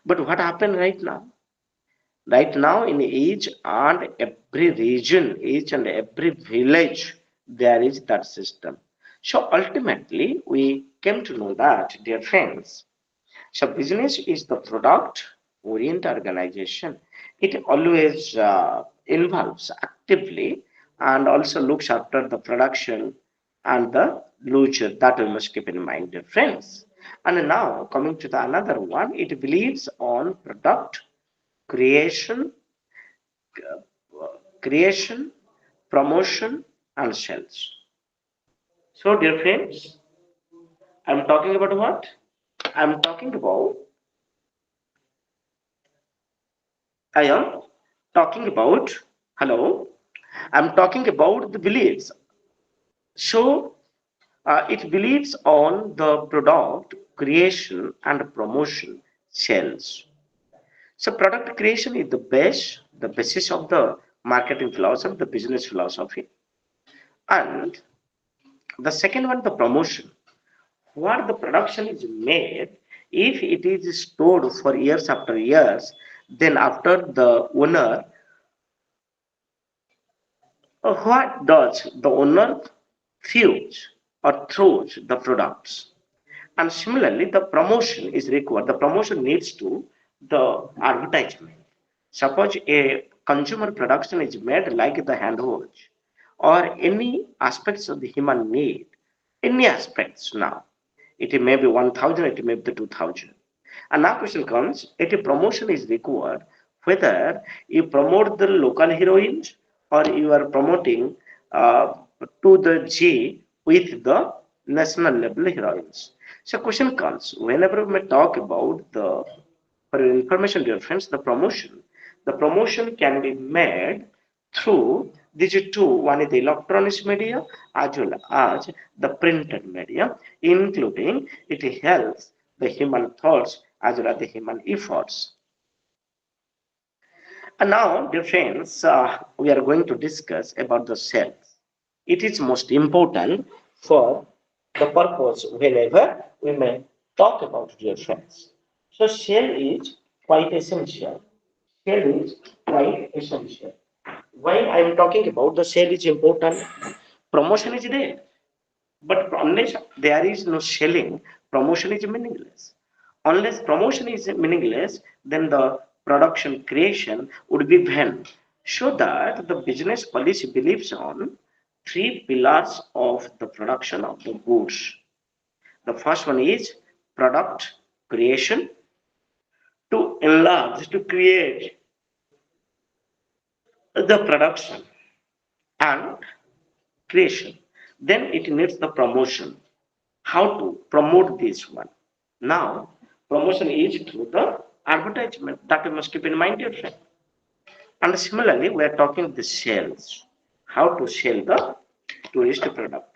But what happened right now? Right now, in each and every region, each and every village, there is that system. So ultimately, we came to know that, dear friends, so business is the product oriented organization. It always involves actively and also looks after the production and the leisure that we must keep in mind, dear friends. And now coming to the another one, it believes on product creation, creation, promotion, and sales. So, dear friends, I'm talking about what? I'm talking about I am talking about, hello, I'm talking about the beliefs. So it believes on the product creation and promotion sales. So product creation is the basis of the marketing philosophy, the business philosophy. And the second one, the promotion. What the production is made, if it is stored for years after years, then after the owner What does the owner fuse or throws the products? And similarly, the promotion is required. The promotion needs to the advertisement. Suppose a consumer production is made like the hand wash or any aspects of the human need, any aspects now. It may be 1000, it may be 2000. And now question comes, if a promotion is required, whether you promote the local heroines or you are promoting uh, to the G with the national level heroines. So question comes, whenever we talk about the, for your information dear friends, the promotion can be made through these two, one is the electronics media as well as the printed media, including it helps the human thoughts as well as the human efforts. And now, dear friends, we are going to discuss about the cells. It is most important for the purpose whenever we may talk about dear friends. So cell is quite essential. Cell is quite essential. Why I am talking about the cell is important? Promotion is there. But unless there is no selling, promotion is meaningless. Unless promotion is meaningless, then the production creation would be vain. So that the business policy believes on three pillars of the production of the goods. The first one is product creation, to enlarge, to create the production and creation. Then it needs the promotion. How to promote this one? Now, promotion is through the advertisement that we must keep in mind, dear friend. And similarly, we are talking the sales. How to sell the tourist product.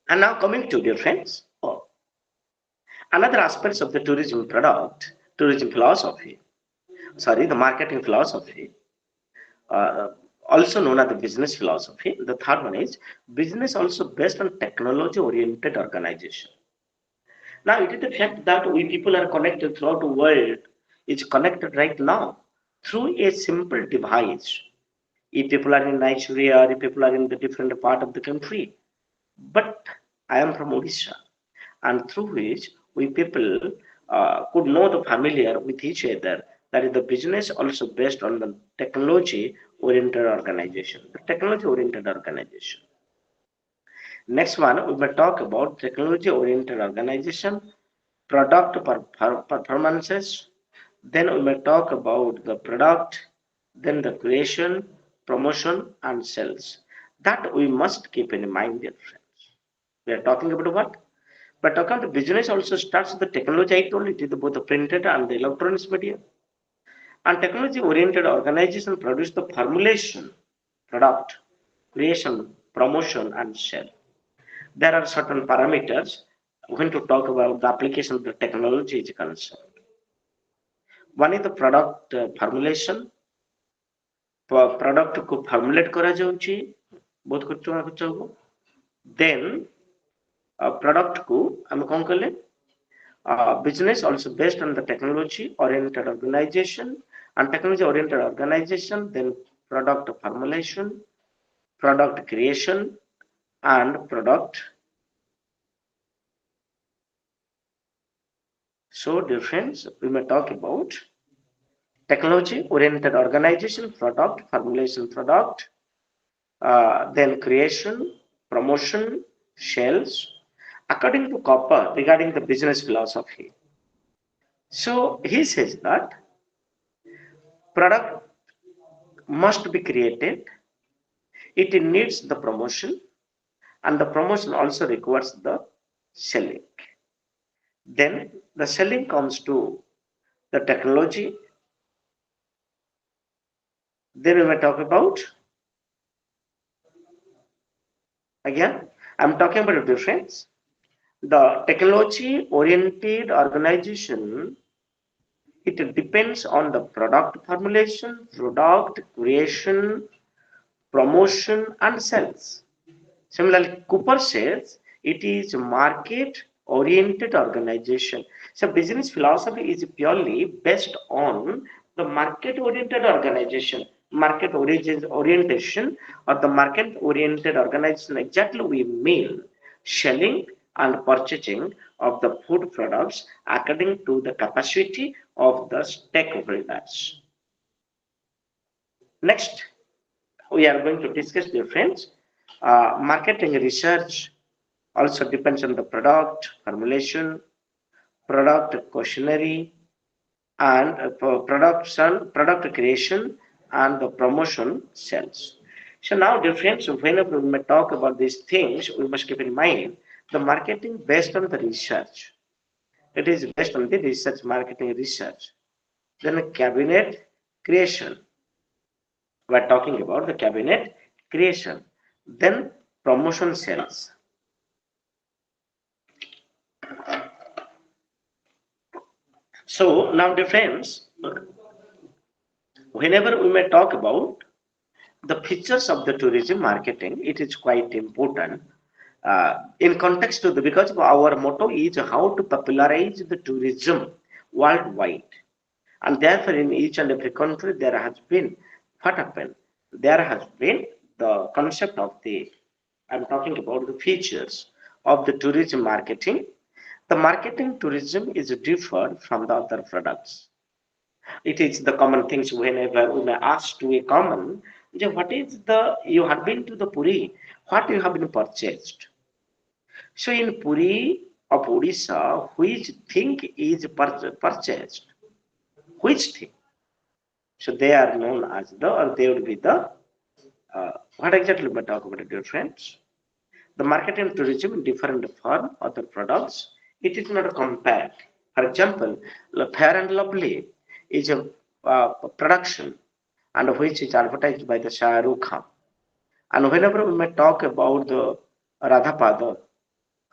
And now coming to dear friends, another aspects of the tourism product, tourism philosophy, sorry, the marketing philosophy, uh, also known as the business philosophy. The third one is business also based on technology oriented organization. Now it is the fact that we people are connected throughout the world is connected right now through a simple device. If people are in Nigeria, if people are in the different part of the country, but I am from Odisha, and through which we people could know the familiar with each other. That is the business also based on the technology oriented organization. The technology oriented organization. Next one, we will talk about technology oriented organization, product performances. Then we may talk about the product, then the creation, promotion, and sales. That we must keep in mind, dear friends. We are talking about what? But talking about the business also starts with the technology. I told it is both the printed and the electronics media. And technology oriented organization produce the formulation, product, creation, promotion, and sale. There are certain parameters when to talk about the application of the technology is concerned. One is the product formulation. Product को formulate करा जाउची बहुत कुछ हबो. Then product को हम कौन कले business also based on the technology oriented organization, and technology oriented organization, then product formulation, product creation, and product. So dear friends, we may talk about technology oriented organization, product formulation, product, then creation, promotion, sales, according to Copper regarding the business philosophy. So he says that product must be created, it needs the promotion, and the promotion also requires the selling. Then the selling comes to the technology. Then we may talk about, again, I'm talking about a difference. The technology oriented organization, it depends on the product formulation, product creation, promotion, and sales. Similarly, Cooper says it is market oriented organization. So business philosophy is purely based on The market-oriented organization, orientation, or the market-oriented organization, exactly we mean selling and purchasing of the food products according to the capacity of the stakeholders. Next, we are going to discuss, dear friends, marketing research also depends on the product formulation, product questionnaire, and product creation and the promotion sales. So now, dear friends, whenever we may talk about these things, we must keep in mind the marketing based on the research. It is based on the research, marketing research. Then cabinet creation. We are talking about the cabinet creation. Then promotion sales. So now, dear friends, whenever we may talk about the features of the tourism marketing, it is quite important in context to the, because our motto is how to popularize the tourism worldwide, and therefore in each and every country there has been what happened, there has been the concept of the, I'm talking about the features of the tourism marketing. The marketing tourism is different from the other products. It is the common things whenever we may ask to a common, what is the, you have been to the Puri, what you have been purchased? So in Puri of Odisha, which thing is purchased? Which thing? So they are known as the, or they would be the, what exactly we talk about, dear friends? The market and tourism in different form other products. It is not compared. For example, Fair and Lovely is a production and which is advertised by the Shah Rukh Khan. And whenever we may talk about the Radhapada,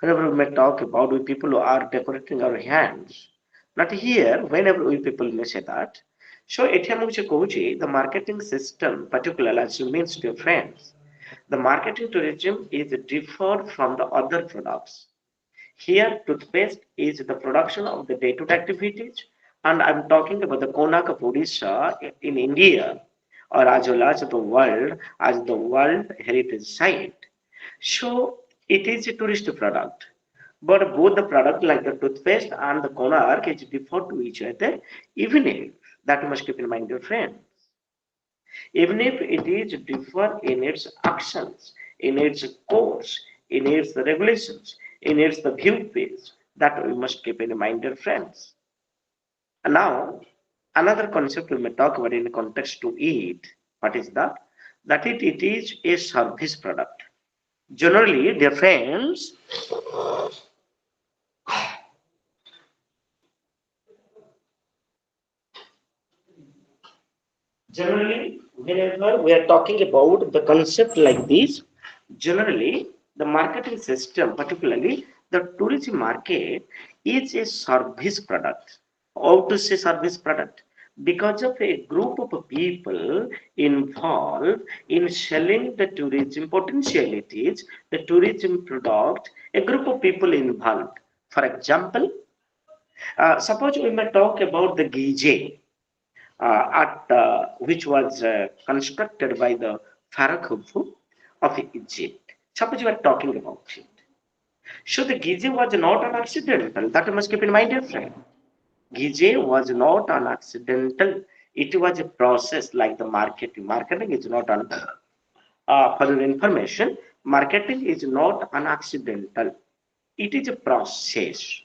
whenever we may talk about we people who are decorating our hands, not here, whenever we people may say that. So the marketing system, particularly as you means to your friends, the marketing tourism is different from the other products. Here, toothpaste is the production of the day-to-day activities, and I'm talking about the Konak of Odisha in India, or as well as the world, as the World Heritage Site. So it is a tourist product. But both the product like the toothpaste and the Konark is different to each other, even if that you must keep in mind, your friend. Even if it is differ in its actions, in its course, in its regulations, in its the view page, that we must keep in mind, dear friends. And now, another concept we may talk about in context to it, what is that? That it is a service product. Generally, dear friends, generally, whenever we are talking about the concept like this, generally the marketing system, particularly the tourism market, is a service product. How to say service product? Because of a group of people involved in selling the tourism potentialities, the tourism product, a group of people involved. For example, suppose we may talk about the Gizeh at which was constructed by the Pharaoh Khufu of Egypt. Suppose you are talking about it. So the Gizeh was not an accidental. That you must keep in mind, dear friend. Gizeh was not an accidental. It was a process like the marketing. Marketing is not an, for your information, marketing is not an accidental. It is a process.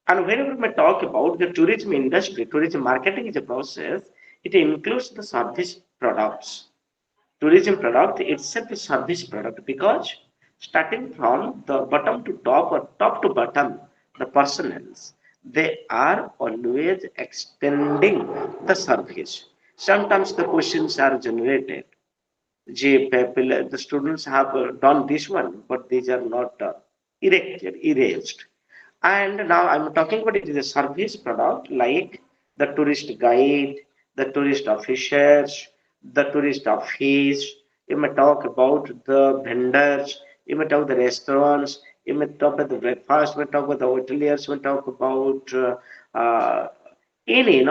And whenever we talk about the tourism industry, tourism marketing is a process, it includes the service products. Tourism product itself is service product because starting from the bottom to top or top to bottom, the personnels, they are always extending the service. Sometimes the questions are generated. The students have done this one, but these are not erased. And now I'm talking about it is a service product like the tourist guide, the tourist officers, the tourist office. You may talk about the vendors, you may talk the restaurants, you may talk about the breakfast, you may talk about the hoteliers, you may talk about any,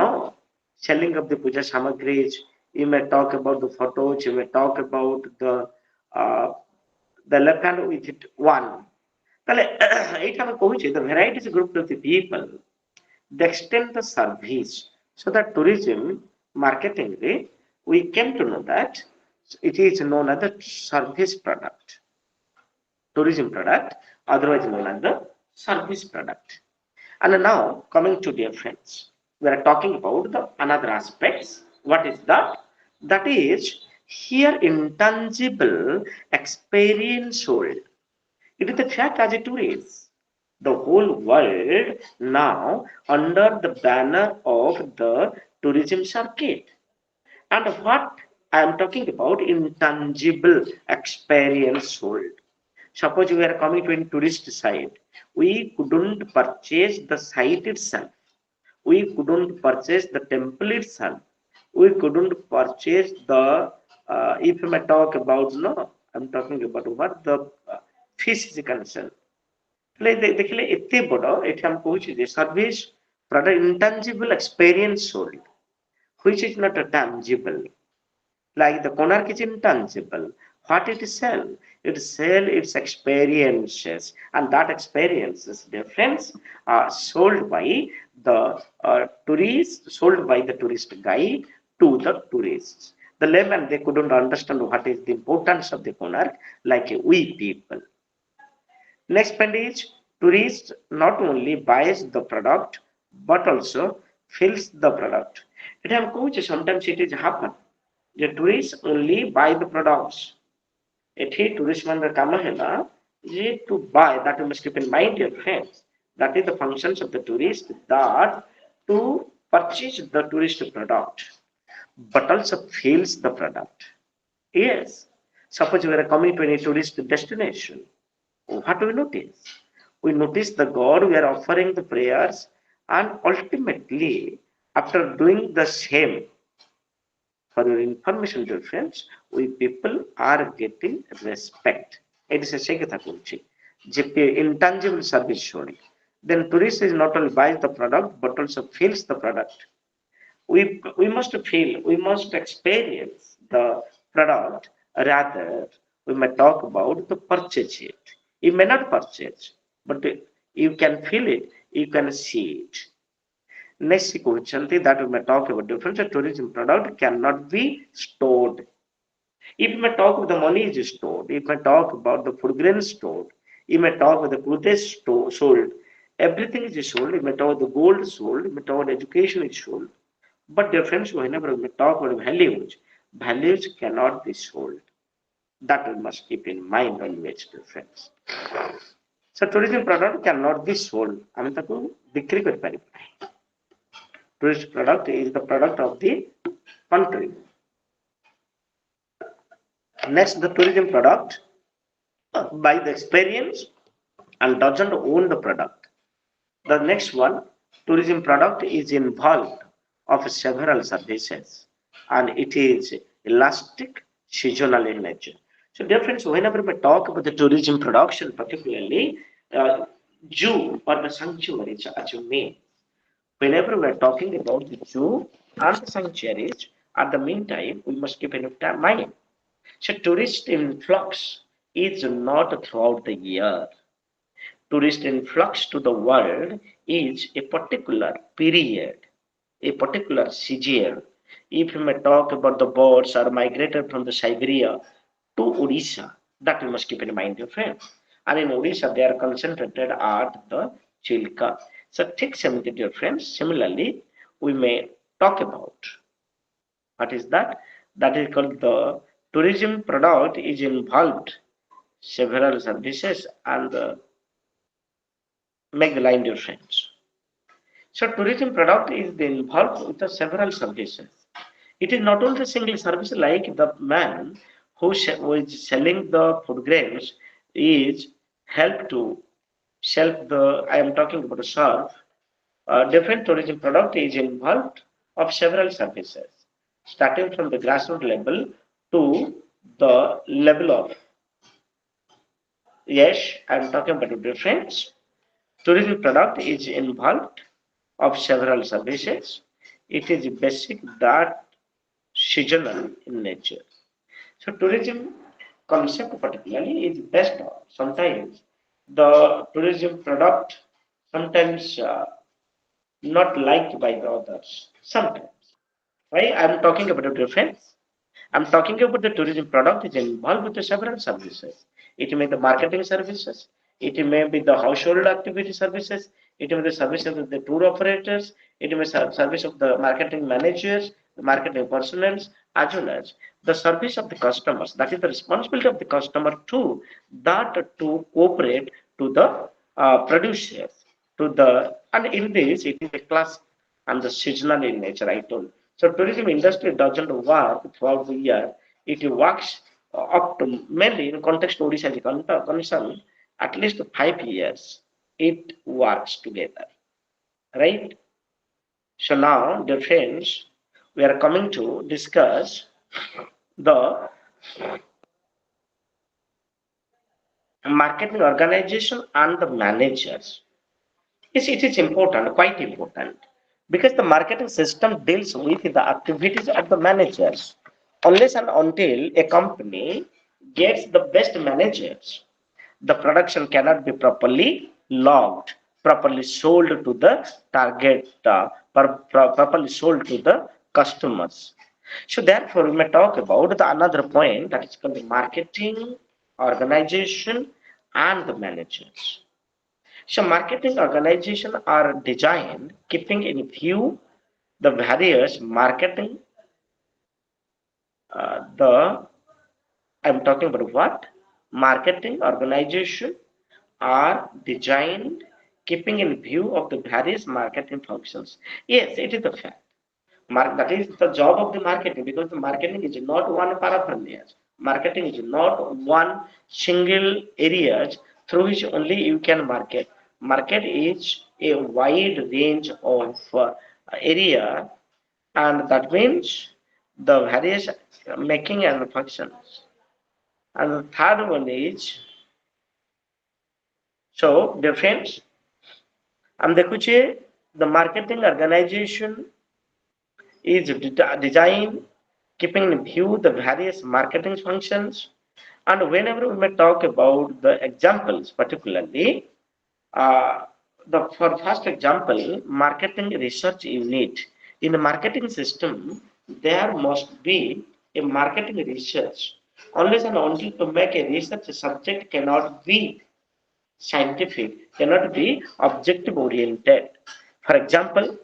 selling of the puja samagris. You may talk about the photos. You may talk about uh, the left hand with it one. তাহলে এইটা আমি কହୁছি the varieties group of the people they extend the service so that tourism marketing we came to know that it is known as the service product, tourism product, otherwise known as the service product. And now coming to dear friends, we are talking about the another aspects. What is that? That is here intangible experience sold. It is the fact as it is. The whole world now under the banner of the tourism circuit. And what I am talking about intangible experience sold. Suppose we are coming to a tourist site, we couldn't purchase the site itself. We couldn't purchase the temple itself. We couldn't purchase the, if I may talk about, no, I'm talking about what the fish is concerned. ଦେଖିଲେ ଏତେ ବଡ ଏଠି ଆମେ କହୁଛୁ ଯେ service product intangible experience sold which is not tangible. Like the Konark is intangible. What it sell? It sell its experiences, and that experiences, dear friends, are sold by the tourists, sold by the tourist guide to the tourists. The layman they couldn't understand what is the importance of the Konark, like we people. Next point is tourist not only buys the product but also feels the product. It am coach sometimes it is happen. The tourists only buy the products. ଏଠି tourist ମାନଙ୍କର କାମ ହେଲା ଯେ to buy that you must keep in mind dear friends. That is the functions of the tourist that to purchase the tourist product but also feels the product. Yes. Suppose we are coming to any tourist destination. What do we notice? We notice the God, we are offering the prayers, and ultimately, after doing the same, for your information, dear friends, we people are getting respect. It is a Shekatha Kunchi. Intangible service showing. Then tourist is not only buys the product but also feels the product. We must feel, we must experience the product rather we may talk about the purchase it. You may not purchase, but you can feel it, you can see it. Next question that we may talk about difference of tourism product cannot be stored. If you may talk about the money is stored, if you may talk about the food grain stored, you may talk about the clothes sold, everything is sold, you may talk about the gold sold, you may talk about education is sold. But dear friends, whenever we talk about values, values cannot be sold. That we must keep in mind always, dear friends. So tourism product cannot be sold. I mean, ତାକୁ ବିକ୍ରି କରିପାରିବ ନାହିଁ. Tourist product is the product of the country. Next, the tourism product by the experience and doesn't own the product. The next one, tourism product is involved of several services and it is elastic, seasonal in nature. So dear friends, whenever we talk about the tourism production, particularly zoo or the sanctuaries as you mean, whenever we are talking about the zoo and the sanctuaries, at the meantime, we must keep in mind. So tourist influx is not throughout the year. Tourist influx to the world is a particular period, a particular season. If you may talk about the birds are migrated from the Siberia to Odisha, that you must keep in mind, your friends. And in Odisha, they are concentrated at the Chilka. So take some dear friends. Similarly, we may talk about what is that? That is called the tourism product is involved several services and make the line dear friends. So tourism product is involved with the several services. It is not only a single service like the man who is selling the food grains is help to sell the, I am talking about the serve, different tourism product is involved of several services, starting from the grassroots level to the level of, yes, I am talking about the difference. Tourism product is involved of several services. It is basic that seasonal in nature. So tourism concept particularly is based on sometimes the tourism product sometimes not liked by the others. Sometimes, right? I'm talking about a difference. I'm talking about the tourism product is involved with the several services. It may be the marketing services, it may be the household activity services, it may be the services of the tour operators, it may be service of the marketing managers, the marketing personnel, as well as the service of the customers. That is the responsibility of the customer too, that to cooperate to the producers, to the and in this it is a class and the seasonal in nature, I told. So tourism industry doesn't work throughout the year. It works up to mainly in context Odisha as a concern, at least 5 years. It works together, right? So now, dear friends, we are coming to discuss the marketing organization and the managers. Yes, it is important, quite important, because the marketing system deals with the activities of the managers. Unless and until a company gets the best managers, the production cannot be properly logged, properly sold to the target, properly sold to the customers. So therefore, we may talk about the another point that is called the marketing, organization, and the managers. So marketing organizations are designed keeping in view the various marketing, the I'm talking about what? Marketing organization are designed keeping in view of the various marketing functions. Yes, it is the fact. That is the job of the marketing because the marketing is not one paraphernalia. Marketing is not one single area through which only you can market. Market is a wide range of area, and that means the various making and functions. And the third one is so, dear friends, हम देखुचे the marketing organization is designed keeping in view the various marketing functions. And whenever we may talk about the examples, particularly the for first example, marketing research unit. In the marketing system, there must be a marketing research. Unless and until to make a research subject cannot be scientific, cannot be objective oriented. For example,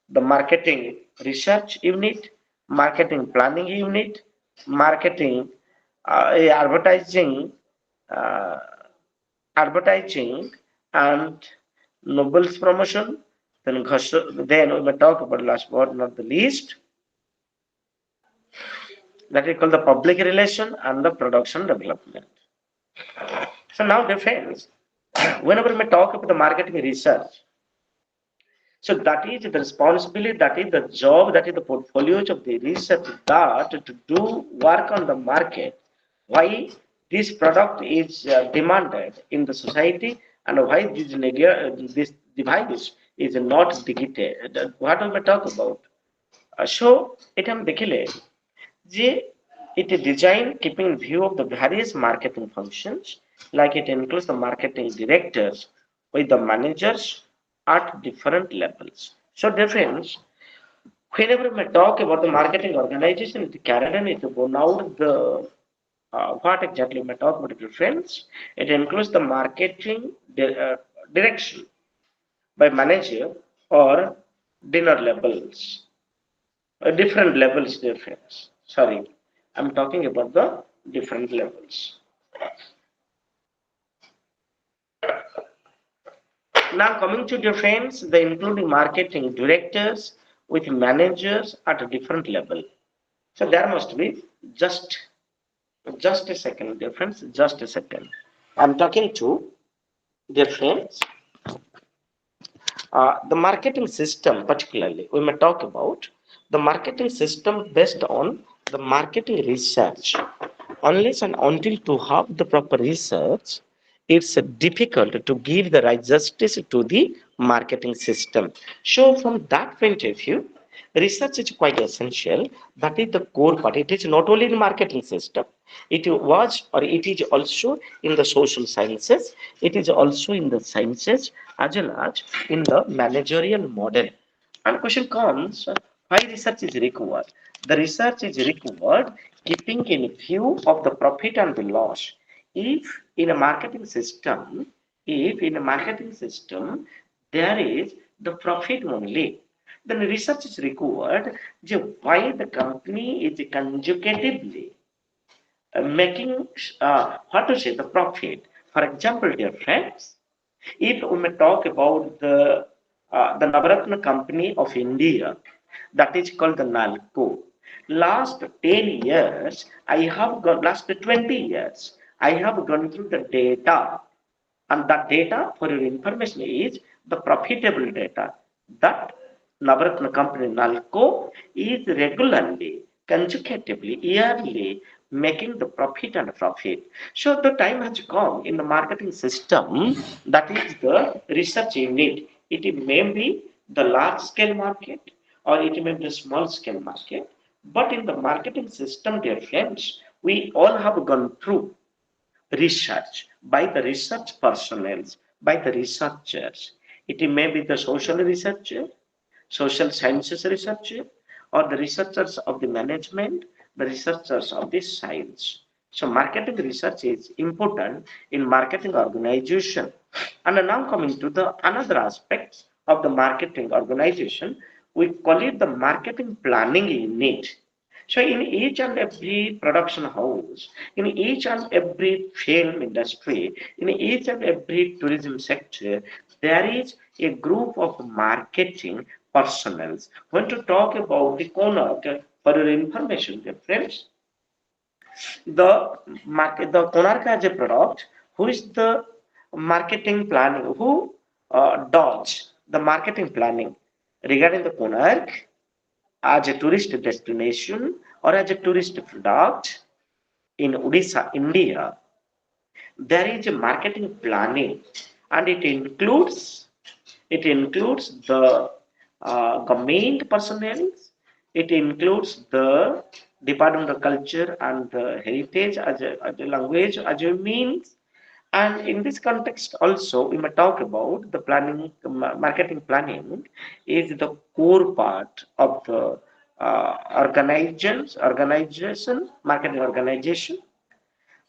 the marketing research unit, marketing planning unit, marketing advertising, uh, advertising and Nobel's promotion. Then we may talk about last but not the least that is called the public relation and the production development. So now defense, whenever we talk about the marketing research, so that is the responsibility, that is the job, that is the portfolios of the research that to do work on the market, why this product is demanded in the society and why this device is not digital. What will we talk about? So এটা আমি দেখিলে যে it is designed keeping view of the various marketing functions, like it includes the marketing directors with the managers at different levels. So difference, whenever we talk about the marketing organization, it carried and it born out the what exactly we talk about difference. It includes the marketing direction by manager or dinner levels. Different levels difference. Sorry, I'm talking about the different levels. Now coming to difference, the including marketing directors with managers at a different level. So there must be just a second difference, just a second. I'm talking to difference. The marketing system, particularly, we may talk about the marketing system based on the marketing research. Unless and until to have the proper research, it's difficult to give the right justice to the marketing system. So, from that point of view, Research is quite essential. That is the core part. It is not only in marketing system. It was or it is also in the social sciences. It is also in the sciences as well as in the managerial model. And question comes, why research is required? The research is required keeping in view of the profit and the loss. If in a marketing system, if in a marketing system there is the profit only, then research is required why the company is consecutively making what to say the profit. For example, dear friends, if we may talk about the Navaratna company of India, that is called the Nalco. Last 10 years, I have gone, last 20 years, I have gone through the data, and that data, for your information, is the profitable data that Navaratna company Nalco is regularly, consecutively, yearly making the profit and profit. So the time has come in the marketing system, that is the research unit. It may be the large scale market or it may be the small scale market. But in the marketing system, dear friends, we all have gone through research by the research personnel, by the researchers. It may be the social researcher, social sciences researcher, or the researchers of the management, the researchers of the science. So marketing research is important in marketing organization. And now coming to the another aspects of the marketing organization, we call it the marketing planning unit. So in each and every production house, in each and every film industry, in each and every tourism sector, there is a group of marketing personnel. When to talk about the Konark, for your information, dear friends, the Konark as a product, who is the marketing planning, who does the marketing planning regarding the Konark as a tourist destination or as a tourist product in Odisha, India, there is a marketing planning, and it includes the government personnel, it includes the Department of Culture and the Heritage as a language as a means. And in this context, also, we may talk about the planning, marketing planning is the core part of the marketing organization.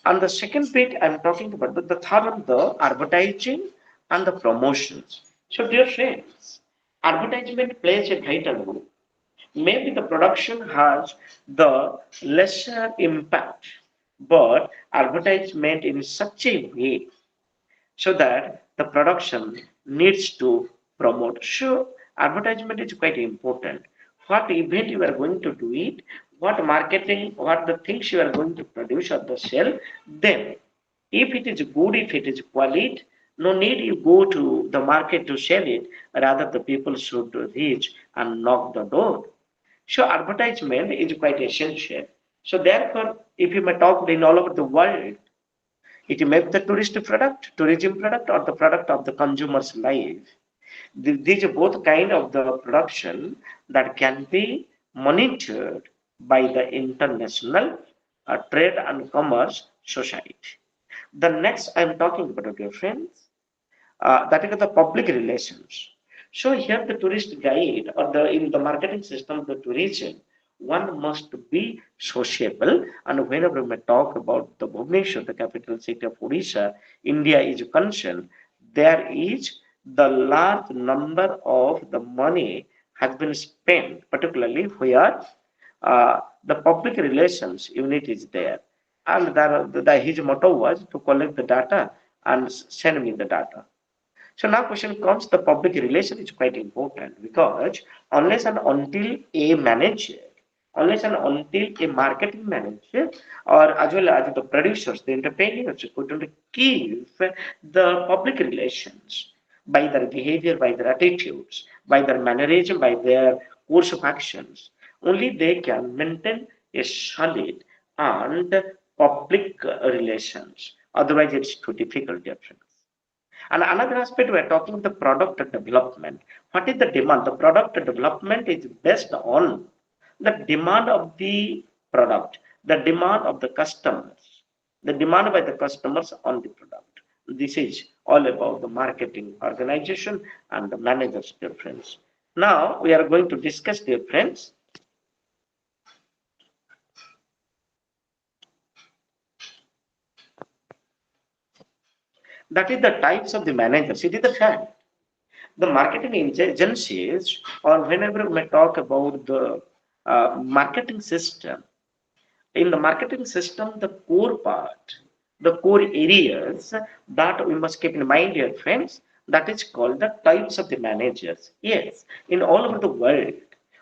And the second bit I'm talking about, the third one, the advertising and the promotions. So, dear friends, advertisement plays a vital role. Maybe the production has the lesser impact, but advertisement in such a way so that the production needs to promote. So advertisement is quite important. What event you are going to do it, what marketing, what the things you are going to produce or the sell, then if it is good, if it is quality, no need you go to the market to sell it, rather the people should reach and knock the door. So advertisement is quite essential. So therefore, if you may talk in all over the world, it may be the tourism product, or the product of the consumer's life. These are both kind of the production that can be monitored by the international trade and commerce society. The next I'm talking about, dear friends, that is the public relations. So here the tourist guide or the in the marketing system, the tourism, one must be sociable. And whenever we talk about the Bhubaneswar, the capital city of Odisha, India is concerned, there is the large number of the money has been spent, particularly where the public relations unit is there. And his motto was to collect the data and send me the data. So now question comes, the public relation is quite important because unless and until a manager, unless and until a marketing manager or as well as the producers, the entrepreneurs could give the public relations by their behavior, by their attitudes, by their mannerism, by their course of actions, only they can maintain a solid and public relations. Otherwise, it's too difficult, dear friends. And another aspect we are talking the product development. What is the demand? The product development is based on the demand of the product, the demand of the customers, the demand by the customers on the product. This is all about the marketing organization and the manager's difference. Now we are going to discuss, dear friends, that is the types of the managers. It is the fact. The marketing agencies, or whenever we talk about the marketing system, in the marketing system, the core part, the core areas that we must keep in mind, dear friends, that is called the types of the managers. Yes, in all over the world,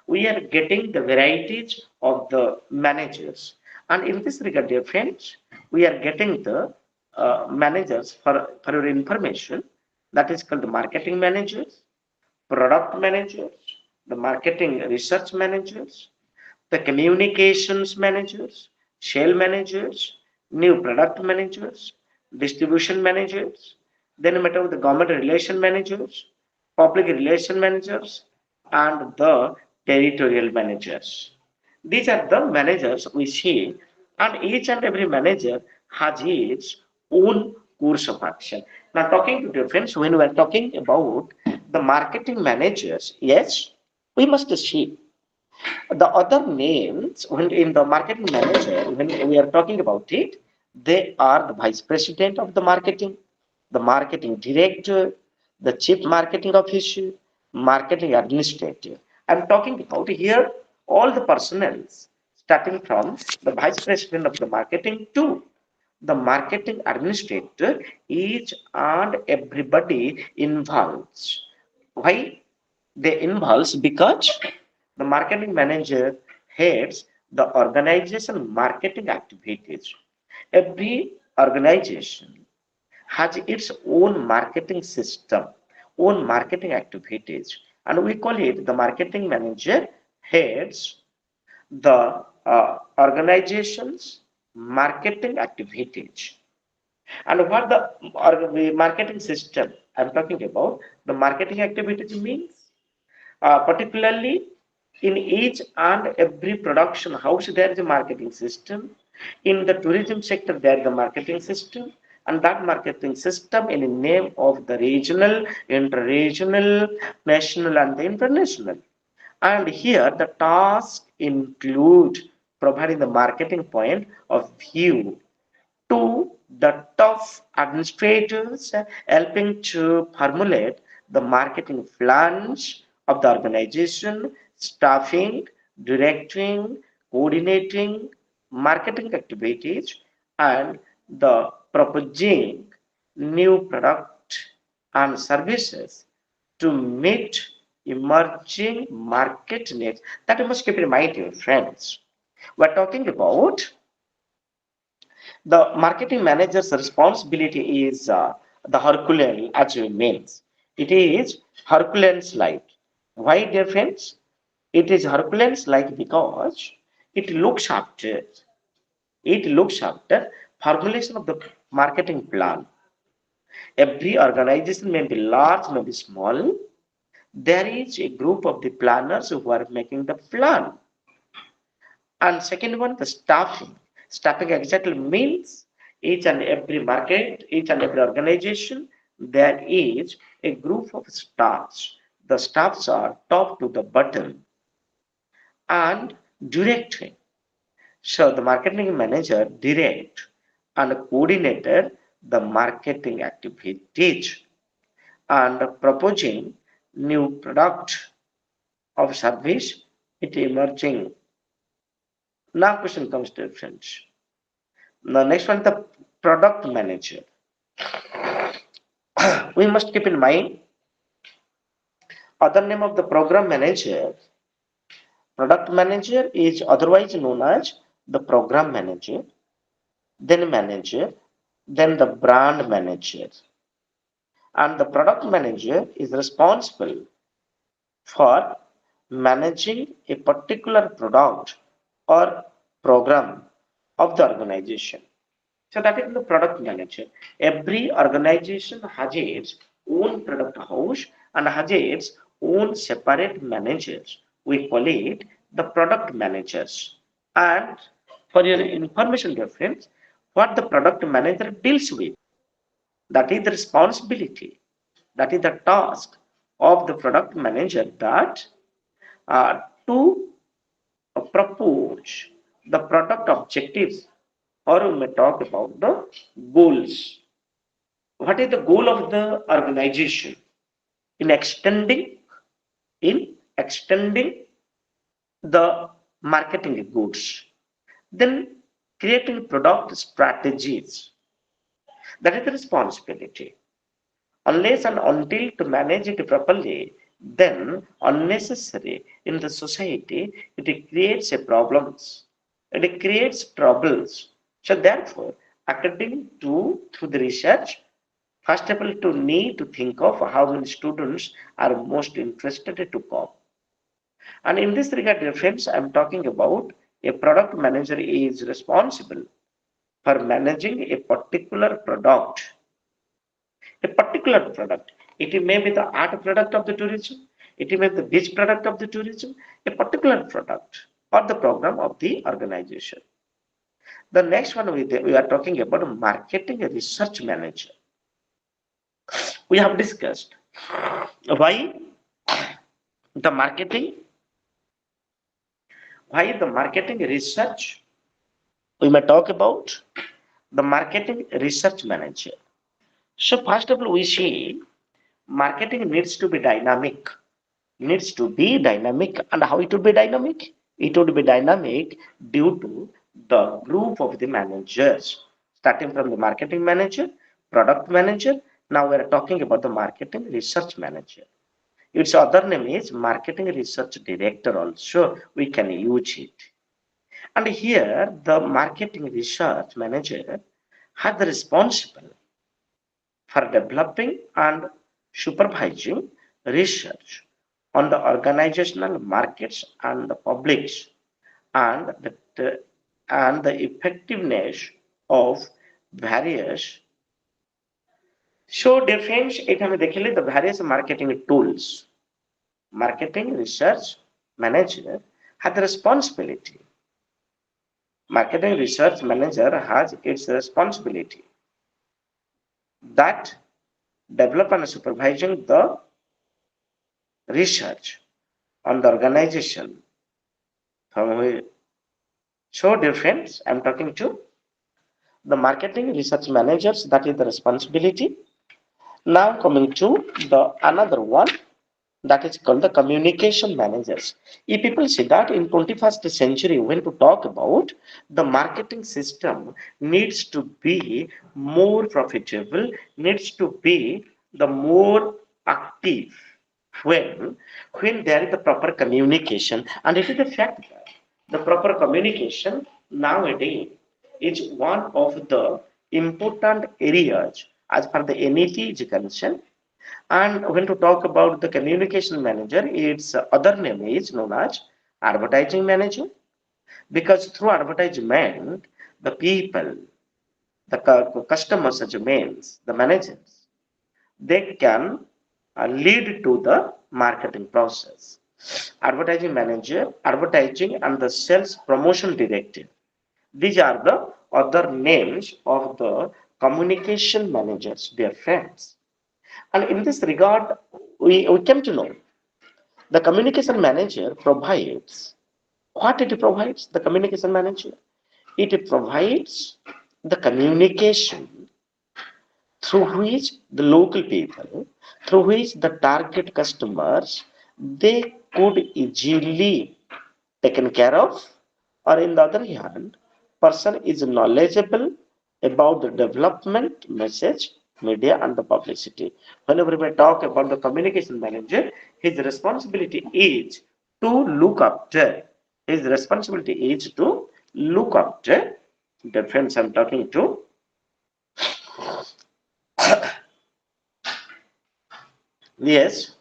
we are getting the varieties of the managers. And in this regard, dear friends, we are getting the managers for your information, that is called the marketing managers, product managers, the marketing research managers, the communications managers, sale managers, new product managers, distribution managers, then matter the government relation managers, public relation managers, and the territorial managers. These are the managers we see, and each and every manager has its own course of action. Now, talking to difference, when we are talking about the marketing managers, yes, we must see the other names when in the marketing manager, when we are talking about it, they are the vice president of the marketing director, the chief marketing officer, marketing administrator. I'm talking about here all the personnel starting from the vice president of the marketing to the marketing administrator, each and everybody involves. Why they involves? Because the marketing manager heads the organization marketing activities. Every organization has its own marketing system, own marketing activities, and we call it the marketing manager heads the organization's marketing activities. And what the marketing system I'm talking about, the marketing activities means particularly in each and every production house there is a marketing system. In the tourism sector there is a marketing system, and that marketing system in the name of the regional, inter-regional, national, and the international. And here the task include providing the marketing point of view to the top administrators, helping to formulate the marketing plans of the organization, staffing, directing, coordinating marketing activities, and the proposing new product and services to meet emerging market needs. That you must keep in mind, dear friends. We're talking about the marketing manager's responsibility is the Herculean achievements. It is Herculean's like. Why, dear friends? It is Herculean's like because it looks after it looks after formulation of the marketing plan. Every organization may be large, may be small. There is a group of the planners who are making the plan. And second one, the staffing. Staffing exactly means each and every market, each and every organization, there is a group of staffs. The staffs are top to the bottom and directing. So the marketing manager direct and coordinated the marketing activities and proposing new product of service it emerging. Now question comes to friends. The next one, the product manager. We must keep in mind other name of the program manager. Product manager is otherwise known as the program manager, then the brand manager. And the product manager is responsible for managing a particular product or program of the organization. So that is the product manager. Every organization has its own product house and has its own separate managers. We call it the product managers. And for your information reference, what the product manager deals with, that is the responsibility, that is the task of the product manager, that to propose the product objectives, or we may talk about the goals. What is the goal of the organization in extending the marketing goods, then creating product strategies, that is the responsibility. Unless and until to manage it properly, then unnecessary in the society, it creates a problems. It creates troubles. So therefore, according to through the research, first of all, to need to think of how many students are most interested to come. And in this regard, reference, I'm talking about a product manager is responsible for managing a particular product. A particular product. It may be the art product of the tourism, it may be the beach product of the tourism, a particular product or the program of the organization. The next one we are talking about marketing research manager. We have discussed why the marketing, why the marketing research. We may talk about the marketing research manager. So first of all, we see marketing needs to be dynamic, and how it would be dynamic? It would be dynamic due to the group of the managers, starting from the marketing manager, product manager. Now we are talking about the marketing research manager. Its other name is marketing research director also, we can use it. And here the marketing research manager has the responsible for developing and supervising research on the organizational markets and the publics, and the effectiveness of various. So defense এখানে দেখিলে the various marketing tools. Marketing research manager has the responsibility. Marketing research manager has its responsibility that develop and supervising the research on the organization from which. So dear friends, I'm talking to the marketing research managers, that is the responsibility. Now coming to the another one, that is called the communication managers. If people see that in 21st century, when to talk about the marketing system needs to be more profitable, needs to be the more active when there is the proper communication, and it is the fact that the proper communication nowadays is one of the important areas as per the NET is concerned. And when to talk about the communication manager, its other name is known as advertising manager, because through advertisement, the people, the customers, as means the managers, they can lead to the marketing process. Advertising manager, advertising and the sales promotion director. These are the other names of the communication managers, dear friends. And in this regard, we came to know the communication manager provides what it provides. The communication manager, it provides the communication through which the local people, through which the target customers, they could easily taken care of, or in the other hand, person is knowledgeable about the development message, media and the publicity. Whenever we talk about the communication manager, his responsibility is to look after, his responsibility is to look after the friends I'm talking to. Yes,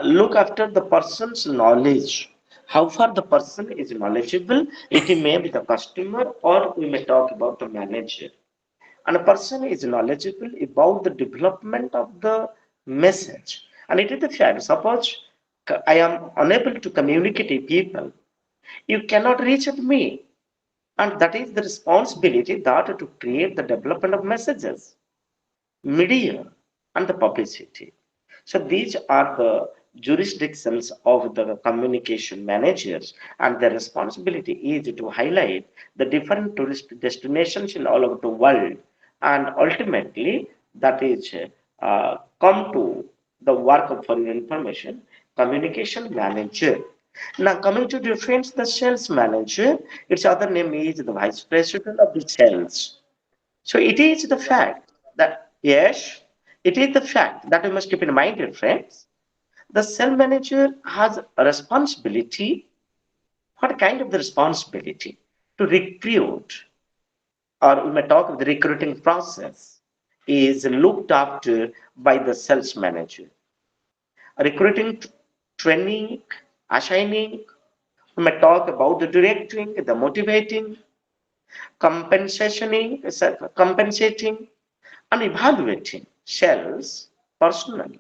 look after the person's knowledge. How far the person is knowledgeable, it may be the customer or we may talk about the manager. and a person is knowledgeable about the development of the message. And it is the fact, suppose I am unable to communicate with people, you cannot reach at me. And that is the responsibility that to create the development of messages, media, and the publicity. So these are the jurisdictions of the communication managers, and their responsibility is to highlight the different tourist destinations in all over the world, and ultimately that is come to the work of, for your information, communication manager. Now coming to difference, the sales manager, its other name is the vice president of the sales. So it is the fact that, yes, it is the fact that we must keep in mind, dear friends. The cell manager has a responsibility. What kind of the responsibility? To recruit, or we may talk of the recruiting process, is looked after by the sales manager. Recruiting, training, assigning, we may talk about the directing, the motivating, compensating, and evaluating sales personnel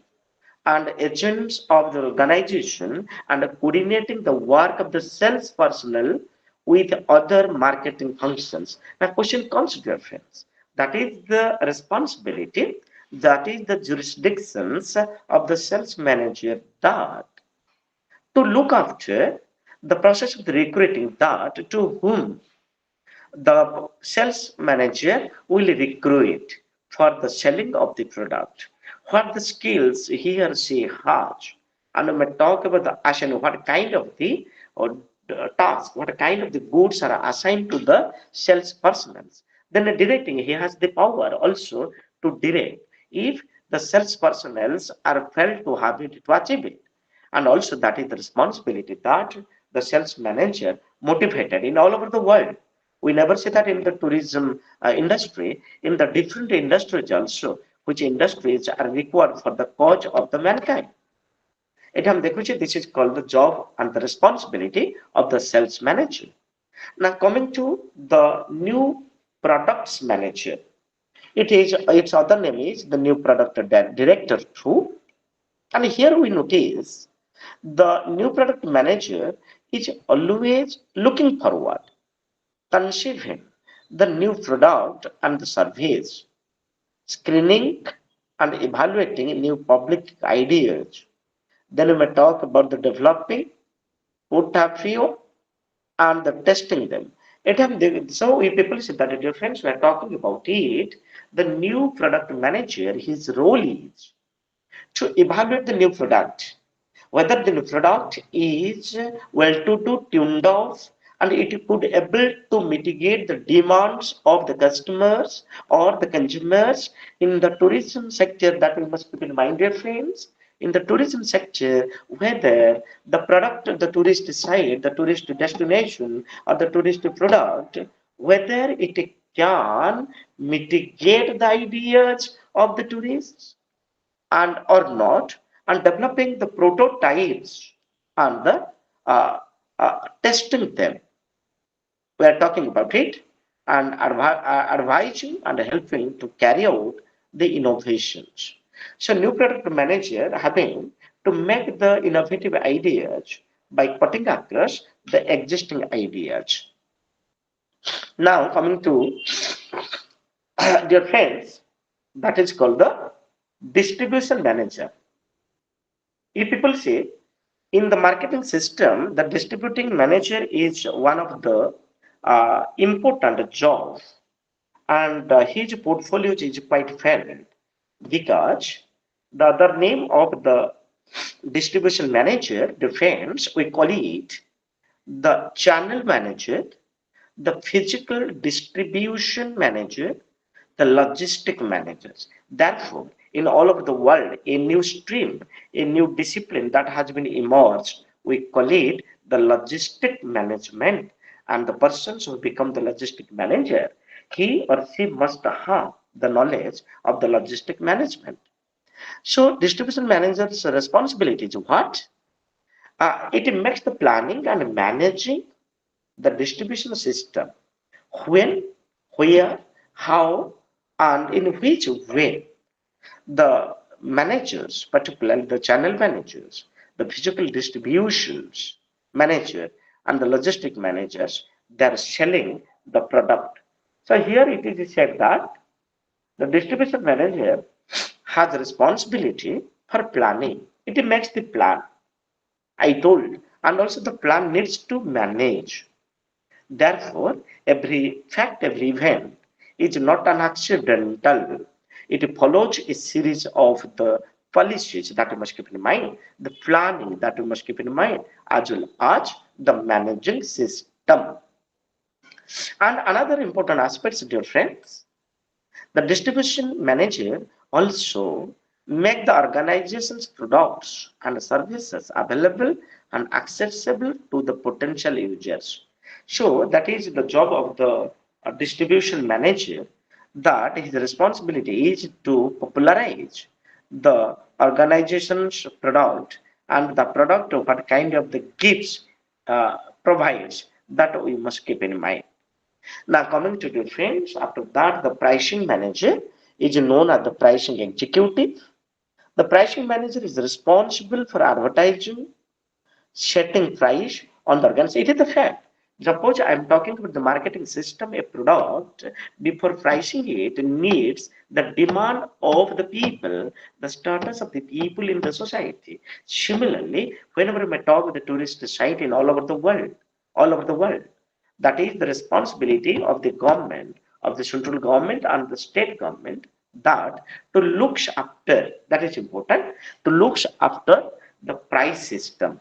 and agents of the organization, and coordinating the work of the sales personnel with other marketing functions. Now, question comes, dear friends. That is the responsibility, that is the jurisdictions of the sales manager, that to look after the process of the recruiting, that to whom the sales manager will recruit for the selling of the product, what the skills he or she has, and we may talk about the action, what kind of the or task, what kind of the goods are assigned to the sales personnel. Then the directing, he has the power also to direct if the sales personnel are failed to have it to achieve it. And also that is the responsibility that the sales manager motivated in all over the world. We never say that in the tourism industry, in the different industries also, which industries are required for the cause of the mankind. This is called the job and the responsibility of the sales manager. Now coming to the new products manager, its other name is the new product director too. And here we notice the new product manager is always looking forward, conceiving the new product and the service, screening and evaluating new public ideas. Then we may talk about the developing, portfolio, and the testing them. So if people say that, dear friends, we are talking about it, the new product manager, his role is to evaluate the new product, whether the new product is well to do tuned off, and it could able to mitigate the demands of the customers or the consumers in the tourism sector, that we must keep in mind, dear friends. In the tourism sector, whether the product, the tourist site, the tourist destination, or the tourist product, whether it can mitigate the ideas of the tourists and or not, and developing the prototypes and the testing them. We are talking about it, and advising and helping to carry out the innovations. So new product manager having to make the innovative ideas by putting across the existing ideas. Now coming to dear friends, that is called the distribution manager. If people say in the marketing system, the distributing manager is one of the important jobs, and his portfolio is quite varied, because the other name of the distribution manager depends, we call it the channel manager, the physical distribution manager, the logistic managers. Therefore, in all over the world, a new stream, a new discipline that has been emerged, we call it the logistic management. And the persons who become the logistic manager, he or she must have the knowledge of the logistic management. So, distribution manager's responsibility is what? It makes the planning and managing the distribution system, when, where, how, and in which way the managers, particularly the channel managers, the physical distributions manager, and the logistic managers, they are selling the product. So here it is said that the distribution manager has responsibility for planning. It makes the plan, I told, and also the plan needs to manage. Therefore, every fact, every event is not an accidental. It follows a series of the policies that you must keep in mind, the planning that you must keep in mind, as well as the managing system. And another important aspect, dear friends, the distribution manager also make the organization's products and services available and accessible to the potential users. So that is the job of the distribution manager, that his responsibility is to popularize the organization's product and the product of what kind of the gifts provides, that we must keep in mind. Now, coming to the friends, after that, the pricing manager is known as the pricing executive. The pricing manager is responsible for advertising, setting price on the organs. It is the fact. Suppose I am talking about the marketing system, a product, before pricing it needs the demand of the people, the status of the people in the society. Similarly, whenever we talk about the tourist site in all over the world, that is the responsibility of the government, of the central government and the state government, that to look after, that is important, to look after the price system.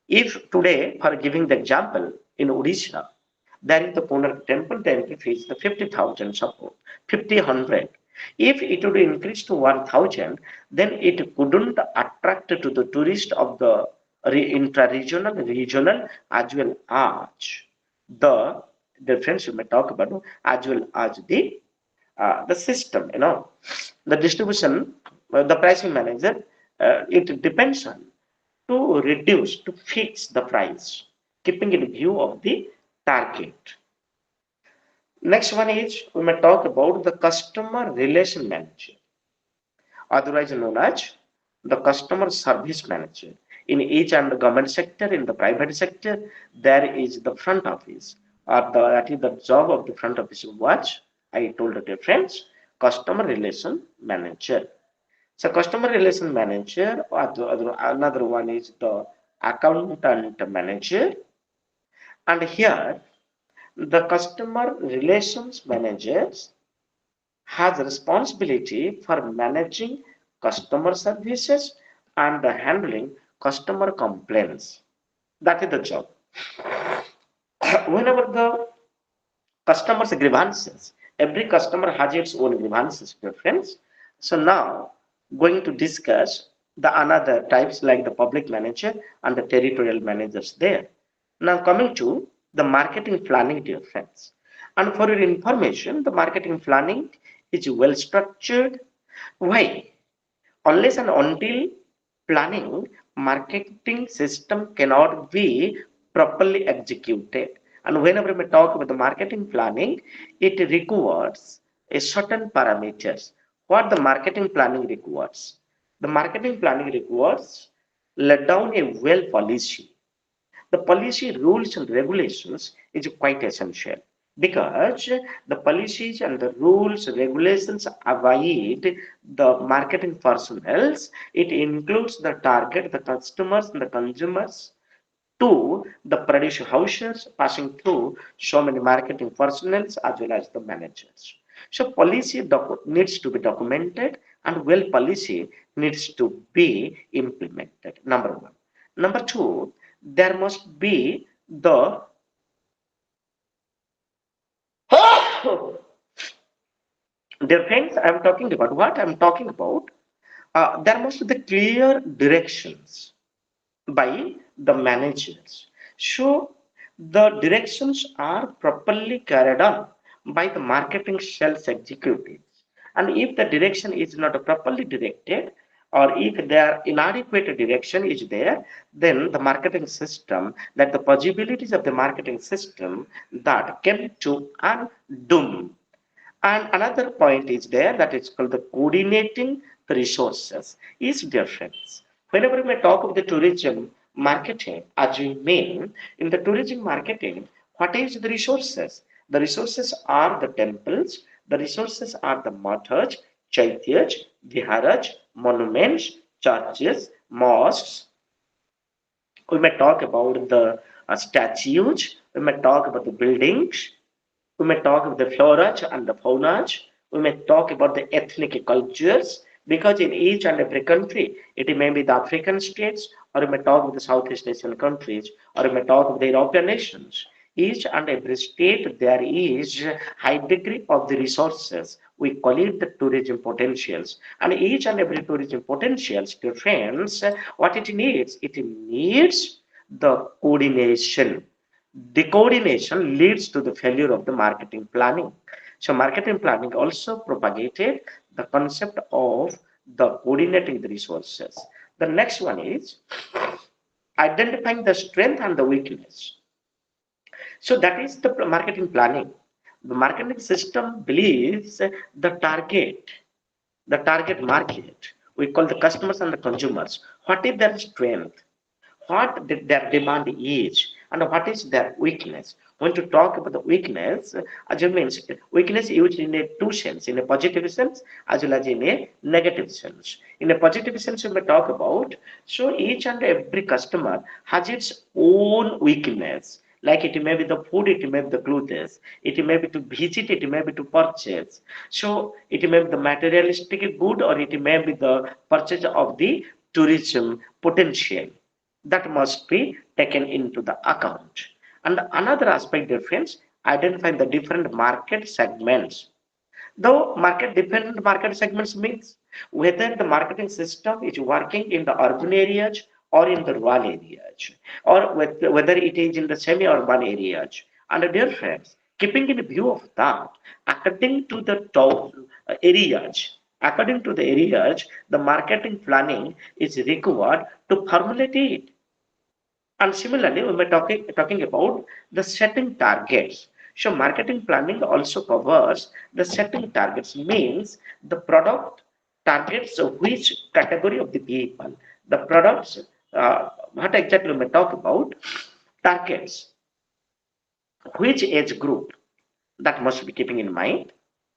If today, for giving the example, in Odisha, there is the Konark temple, the entry fee is the 50,000 support, 50,000. If it would increase to 1,000, then it couldn't attract to the tourist of the intra-regional, regional, as well as the difference you may talk about, as well as the system, the distribution, the pricing manager, it depends on to reduce, to fix the price, keeping in view of the target. Next one is we may talk about the customer relation manager, otherwise known as the customer service manager. In each and the government sector, in the private sector, there is the front office, or that is the job of the front office. What I told the difference, customer relation manager. So customer relation manager, or another one is the accountant manager. And here, the customer relations managers has responsibility for managing customer services and handling customer complaints. That is the job. Whenever the customers grievances, every customer has its own grievances preference. So now going to discuss the another types like the public manager and the territorial managers there. Now coming to the marketing planning, dear friends, and for your information, the marketing planning is well structured. Why? Unless and until planning, marketing system cannot be properly executed. And whenever we talk about the marketing planning, it requires a certain parameters. What the marketing planning requires? The marketing planning requires let down a well policy. The policy rules and regulations is quite essential, because the policies and the rules regulations avoid the marketing personnel. It includes the target, the customers and the consumers, to the producer houses, passing through so many marketing personnel as well as the managers. So policy needs to be documented, and well policy needs to be implemented. Number one. Number two, there must be the dear friends, I'm talking about what I'm talking about. There must be clear directions by the managers. So the directions are properly carried on by the marketing sales executives. And if the direction is not properly directed, or if there inadequate direction is there, then the marketing system, that the possibilities of the marketing system that came to undoom. And another point is there that it's called the coordinating the resources is different. Whenever we talk of the tourism marketing, as we mean in the tourism marketing, what is the resources? The resources are the temples, the resources are the mathas, chaityas, viharas, monuments, churches, mosques. We may talk about the statues, we may talk about the buildings, we may talk about the flora and the fauna. We may talk about the ethnic cultures because in each and every country, it may be the African states, or we may talk about the Southeast Asian countries, or we may talk about the European nations. Each and every state, there is high degree of the resources. We call it the tourism potentials. And each and every tourism potentials defines what it needs. It needs the coordination. The coordination leads to the failure of the marketing planning. So marketing planning also propagated the concept of the coordinating the resources. The next one is identifying the strength and the weakness. So that is the marketing planning. The marketing system believes the target market. We call the customers and the consumers. What is their strength? What their demand is and what is their weakness. When to talk about the weakness, as you mentioned, weakness used in a two sense, in a positive sense as well as in a negative sense. In a positive sense, we may talk about so each and every customer has its own weakness. Like it may be the food, it may be the clothes, it may be to visit, it may be to purchase. So it may be the materialistic good or it may be the purchase of the tourism potential that must be taken into the account. And another aspect difference, identifying the different market segments. Though market different market segments means whether the marketing system is working in the urban areas or in the rural areas, or whether it is in the semi-urban areas. And dear friends, keeping in view of that, according to the areas, according to the areas, the marketing planning is required to formulate it. And similarly, we were talking about the setting targets. So marketing planning also covers the setting targets, means the product targets which category of the people, the products, what exactly we may talk about, targets, which age group, that must be keeping in mind.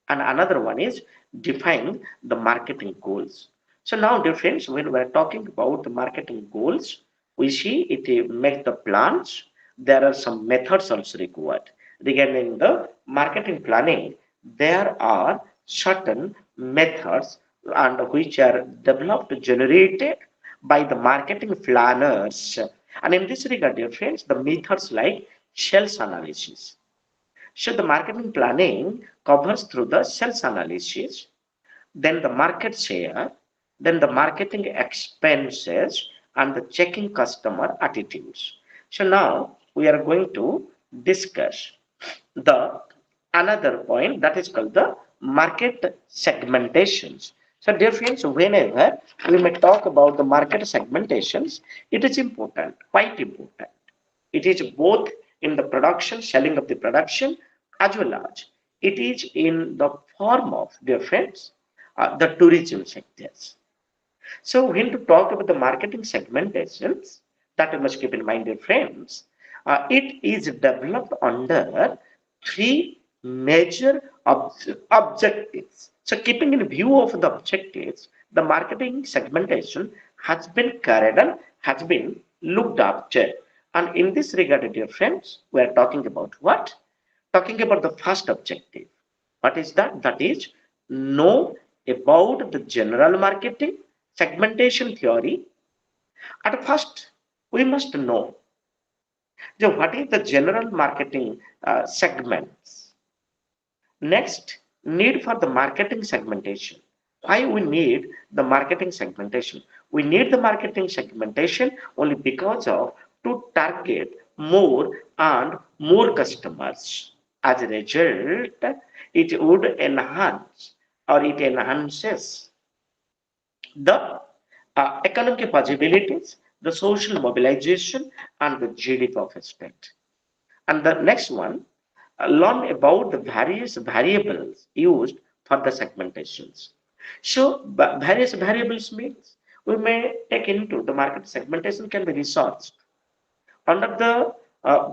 And another one is define the marketing goals. So now, dear friends, when we're talking about the marketing goals, we see it make the plans. There are some methods also required. Regarding the marketing planning, there are certain methods and which are developed, generated by the marketing planners. And in this regard, dear friends, the methods like sales analysis, so the marketing planning covers through the sales analysis, then the market share, then the marketing expenses, and the checking customer attitudes. So now we are going to discuss the another point that is called the market segmentations. So dear friends, whenever we may talk about the market segmentations, it is important, quite important. It is both in the production, selling of the production, as well as it is in the form of, dear friends, the tourism sectors. So when to talk about the marketing segmentations, that you must keep in mind, dear friends, it is developed under three major objectives. So keeping in view of the objectives, the marketing segmentation has been carried and has been looked after. And in this regard, dear friends, we are talking about what? Talking about the first objective. What is that? That is know about the general marketing segmentation theory. At first, we must know what is the general marketing segments. Next, need for the marketing segmentation. Why we need the marketing segmentation? We need the marketing segmentation only because of to target more and more customers. As a result, it would enhance or it enhances the economic possibilities, the social mobilization, and the GDP of a state. And the next one, learn about the various variables used for the segmentations. So, various variables means we may take into the market segmentation can be researched under the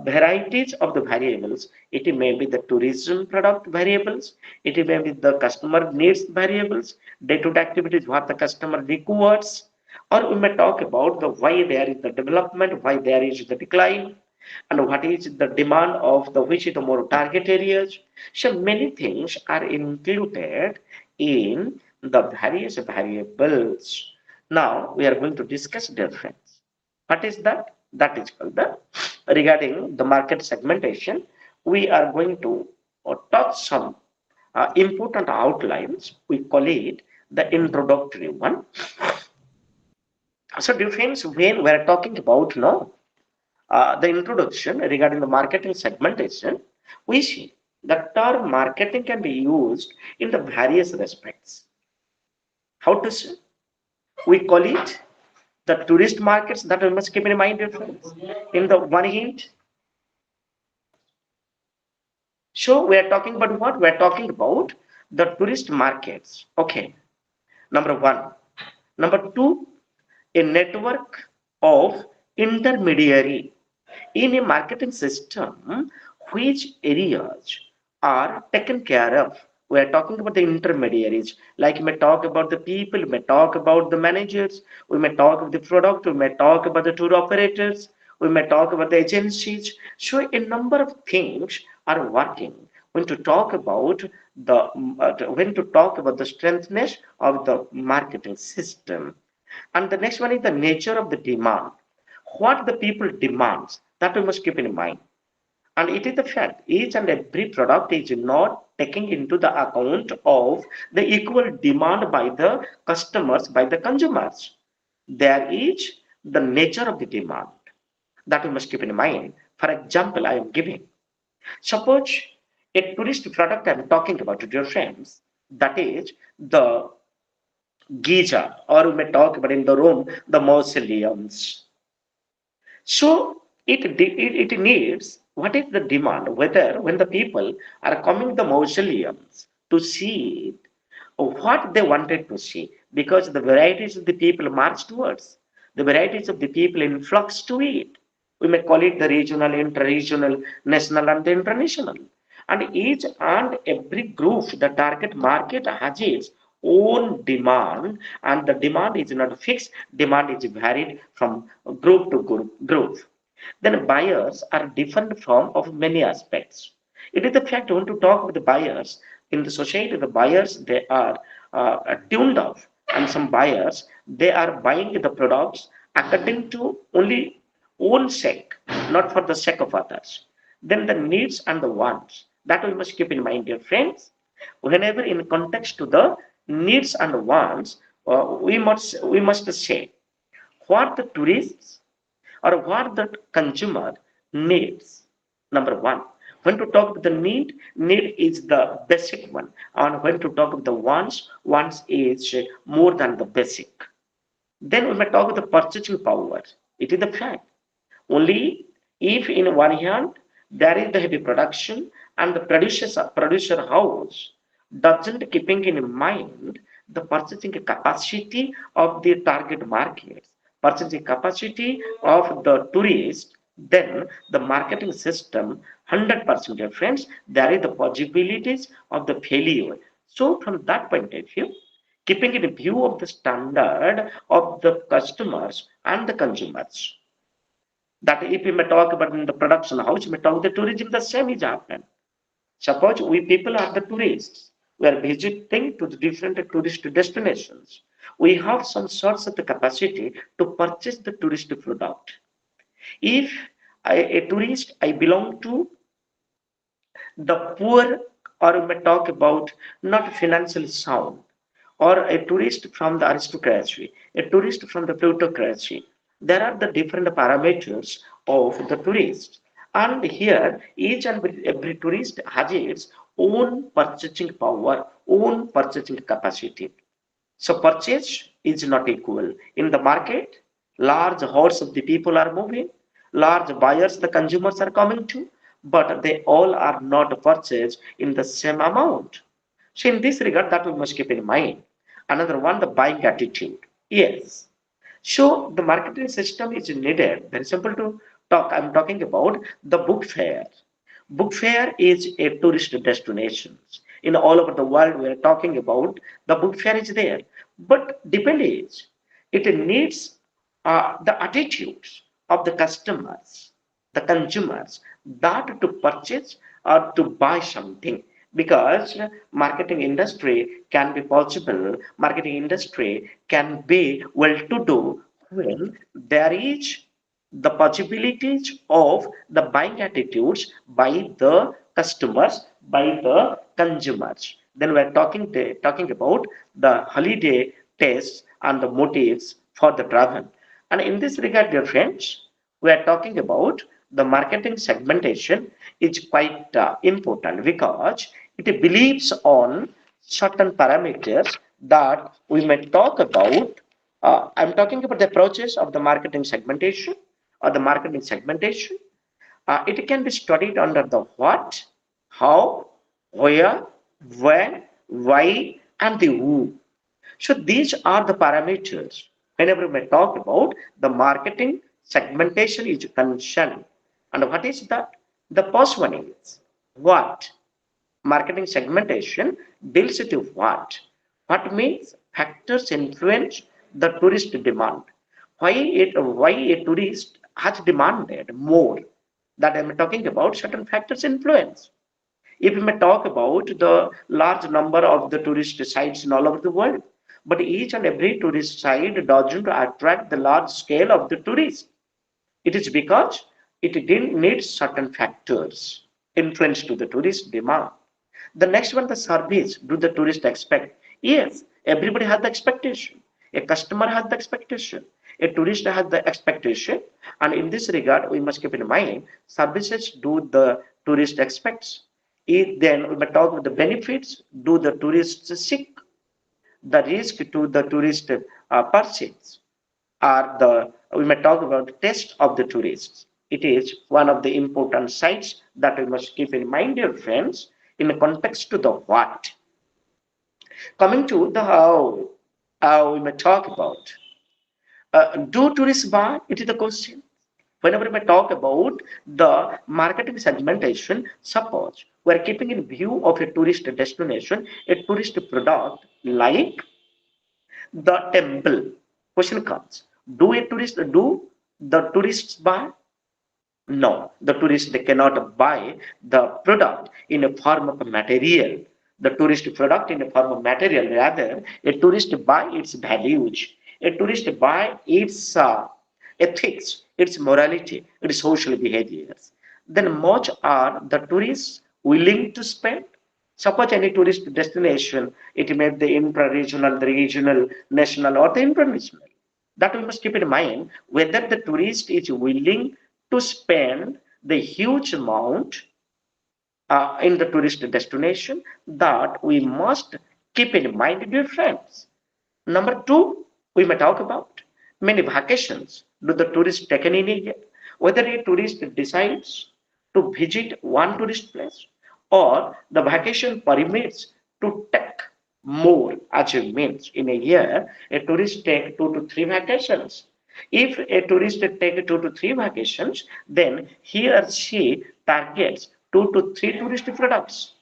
varieties of the variables. It may be the tourism product variables, it may be the customer needs variables, day-to-day activities, what the customer requires, or we may talk about the why there is the development, why there is the decline, and what is the demand of the which is the more target areas. So many things are included in the various variables. Now we are going to discuss difference. What is that? That is called the regarding the market segmentation. We are going to touch some important outlines. We call it the introductory one. So, difference when we are talking about now the introduction regarding the marketing segmentation, we see the term marketing can be used in the various respects. How to say? We call it the tourist markets that we must keep in mind difference. In the one hand, so we are talking about what? We are talking about the tourist markets. Okay, number one. Number two, a network of intermediary in a marketing system, which areas are taken care of. We are talking about the intermediaries, like we may talk about the people, we may talk about the managers, we may talk about the product, we may talk about the tour operators, we may talk about the agencies. So a number of things are working when to talk about the strengthness of the marketing system. And the next one is the nature of the demand. What the people demands, that we must keep in mind. And it is the fact, each and every product is not taking into the account of the equal demand by the customers, by the consumers. There is the nature of the demand that we must keep in mind. For example, I am giving. Suppose a tourist product I am talking about, dear friends, that is the Giza, or we may talk about in the Rome, the mausoleums. So it needs what is the demand, whether when the people are coming the mausoleums to see it, what they wanted to see, because the varieties of the people march towards, the varieties of the people influx to it. We may call it the regional, inter-regional, national, and the international. And each and every group, the target market has its own demand, and the demand is not fixed, demand is varied from group to group. Then buyers are different from of many aspects. It is the fact when to talk with the buyers in the society, the buyers they are tuned off, and some buyers they are buying the products according to only own sake, not for the sake of others. Then the needs and the wants that we must keep in mind, dear friends. Whenever in context to the needs and wants, we must say what the tourists or what the consumer needs. Number one, when to talk about the need is the basic one, and when to talk about the wants is more than the basic. Then we may talk about the purchasing power. It is the fact. Only if in one hand there is the heavy production and the producer house doesn't keeping in mind the purchasing capacity of the target markets, purchasing capacity of the tourist, then the marketing system 100% dear friends, there is the possibilities of the failure. So from that point of view, keeping in view of the standard of the customers and the consumers, that if we may talk about in the production house, we may talk the tourism, the same is happening. Suppose we people are the tourists, we are visiting to the different tourist destinations. We have some sorts of the capacity to purchase the tourist product. If a tourist, I belong to the poor, or we may talk about not financially sound, or a tourist from the aristocracy, a tourist from the plutocracy. There are the different parameters of the tourist. And here, each and every tourist has its own purchasing power, own purchasing capacity. So purchase is not equal. In the market, large hordes of the people are moving, large buyers, the consumers are coming to. but they all are not purchased in the same amount. So in this regard, that we must keep in mind. Another one, the buying attitude. Yes. So the marketing system is needed. Very simple to talk. I'm talking about the book fair. Book fair is a tourist destination. In all over the world, we are talking about the book fair is there. But depends. It needs the attitudes of the customers, the consumers, that to purchase or to buy something. Because marketing industry can be possible, marketing industry can be well to do when there is the possibilities of the buying attitudes by the customers, by the consumers. Then we're talking about the holiday tastes and the motives for the travel. And in this regard, dear friends, we are talking about the marketing segmentation is quite important because it believes on certain parameters that we may talk about. I'm talking about the approaches of the marketing segmentation or the marketing segmentation. It can be studied under the what, how, where, when, why, and the who. So these are the parameters. Whenever we talk about the marketing segmentation is concerned. And what is that? The first one is what? Marketing segmentation deals with what? What means factors influence the tourist demand? Why a tourist has demanded more? That I'm talking about certain factors influence. If we may talk about the large number of the tourist sites in all over the world, but each and every tourist site doesn't attract the large scale of the tourists. It is because it didn't need certain factors influence to the tourist demand. The next one, the service. Do the tourist expect? Yes, everybody has the expectation. A customer has the expectation. A tourist has the expectation. And in this regard, we must keep in mind services do the tourist expects. Then we may talk about the benefits. Do the tourists seek? The risk to the tourist purchase are the we may talk about the test of the tourists. It is one of the important sites that we must keep in mind, dear friends, in the context to the what. Coming to the how we may talk about. Do tourists buy? It is the question. Whenever we talk about the marketing segmentation, suppose we are keeping in view of a tourist destination, a tourist product like the temple. Question comes: do the tourists buy? No, the tourist they cannot buy the product in a form of a material. The tourist product in a form of material. Rather, a tourist buy its values. A tourist buy its ethics, its morality, its social behaviors. Then much are the tourists willing to spend? Suppose any tourist destination, it may be the intra-regional, the regional, national, or the international. That we must keep in mind whether the tourist is willing to spend the huge amount in the tourist destination. That we must keep in mind, dear friends. Number two, we may talk about many vacations. Do the tourist take in a year? Whether a tourist decides to visit one tourist place or the vacation permits to take more achievements in a year, a tourist take 2 to 3 vacations. If a tourist take 2 to 3 vacations, then he or she targets 2 to 3 tourist products.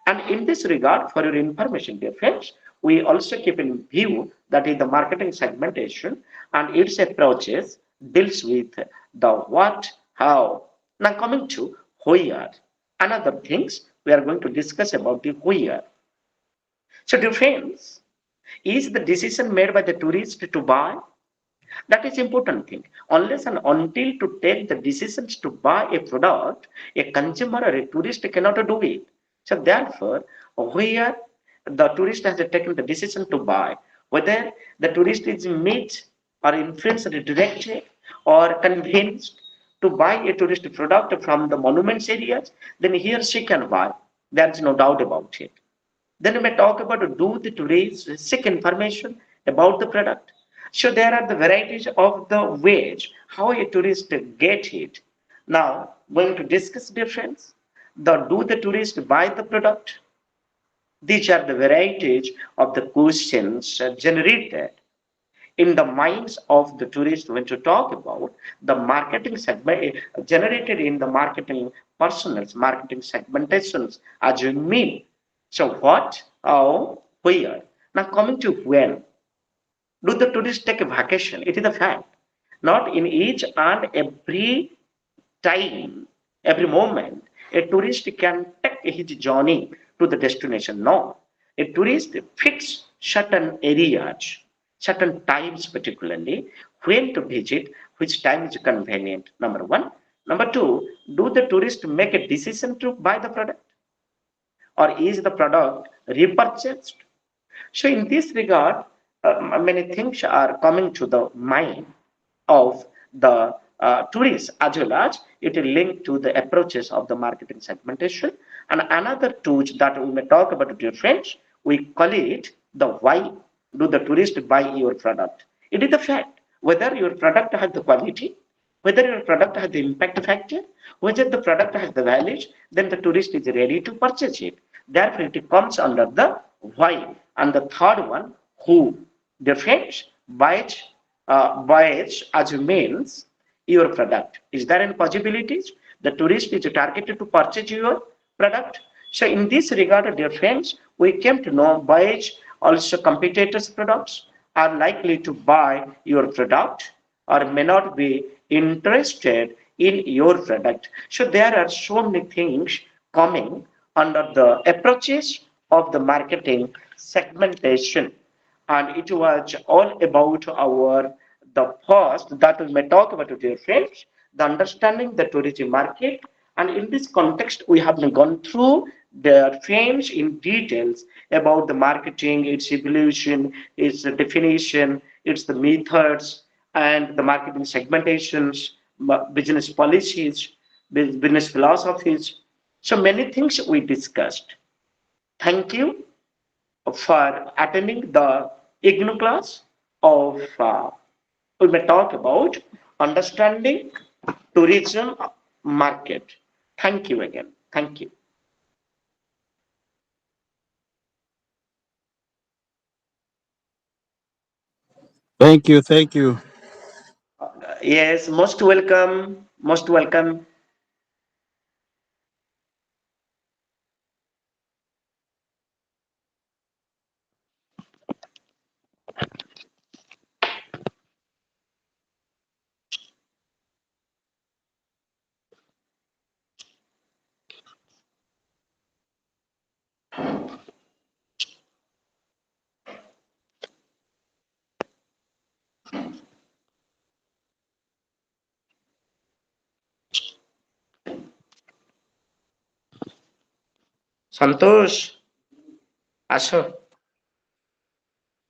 And in this regard, for your information, dear friends, we also keep in view that is the marketing segmentation and its approaches deals with the what, how. Now coming to where. Another things we are going to discuss about the where. So, dear friends, is the decision made by the tourist to buy? That is important thing. Unless and until to take the decisions to buy a product, a consumer or a tourist cannot do it. So therefore, where the tourist has taken the decision to buy, whether the tourist is made or influenced directly or convinced to buy a tourist product from the monuments areas, then he or she can buy. There is no doubt about it. Then we may talk about do the tourists seek information about the product. So there are the varieties of the ways how a tourist get it. Now, going to discuss difference. Do the tourist buy the product? These are the varieties of the questions generated in the minds of the tourist when to talk about the marketing segment generated in the marketing personals, marketing segmentations, as you mean. So, what, how, where? Now, coming to when. Do the tourists take a vacation? It is a fact. Not in each and every time, every moment, a tourist can take his journey to the destination. No, a tourist fix certain areas, certain times particularly, when to visit, which time is convenient. Number one. Number two, do the tourist make a decision to buy the product, or is the product repurchased? So, in this regard, many things are coming to the mind of the tourists as well as it is linked to the approaches of the marketing segmentation. And another tool that we may talk about, dear friends, we call it the why do the tourist buy your product. It is the fact whether your product has the quality, whether your product has the impact factor, whether the product has the values, then the tourist is ready to purchase it. Therefore, it comes under the why. And the third one, who. The French buys as means your product. Is there any possibilities? The tourist is targeted to purchase your product. So in this regard, dear friends, we came to know buys also competitors' products are likely to buy your product or may not be interested in your product. So there are so many things coming under the approaches of the marketing segmentation. And it was all about our the first that we may talk about it, dear friends, the understanding the tourism market. And in this context, we have gone through the frames in details about the marketing, its evolution, its definition, its the methods, and the marketing segmentations, business policies, business philosophies. So many things we discussed. Thank you for attending the IGNU class of, we may talk about understanding tourism market. Thank you again. Thank you. Thank you. Thank you. Yes, most welcome. Most welcome. Santosh, আসো।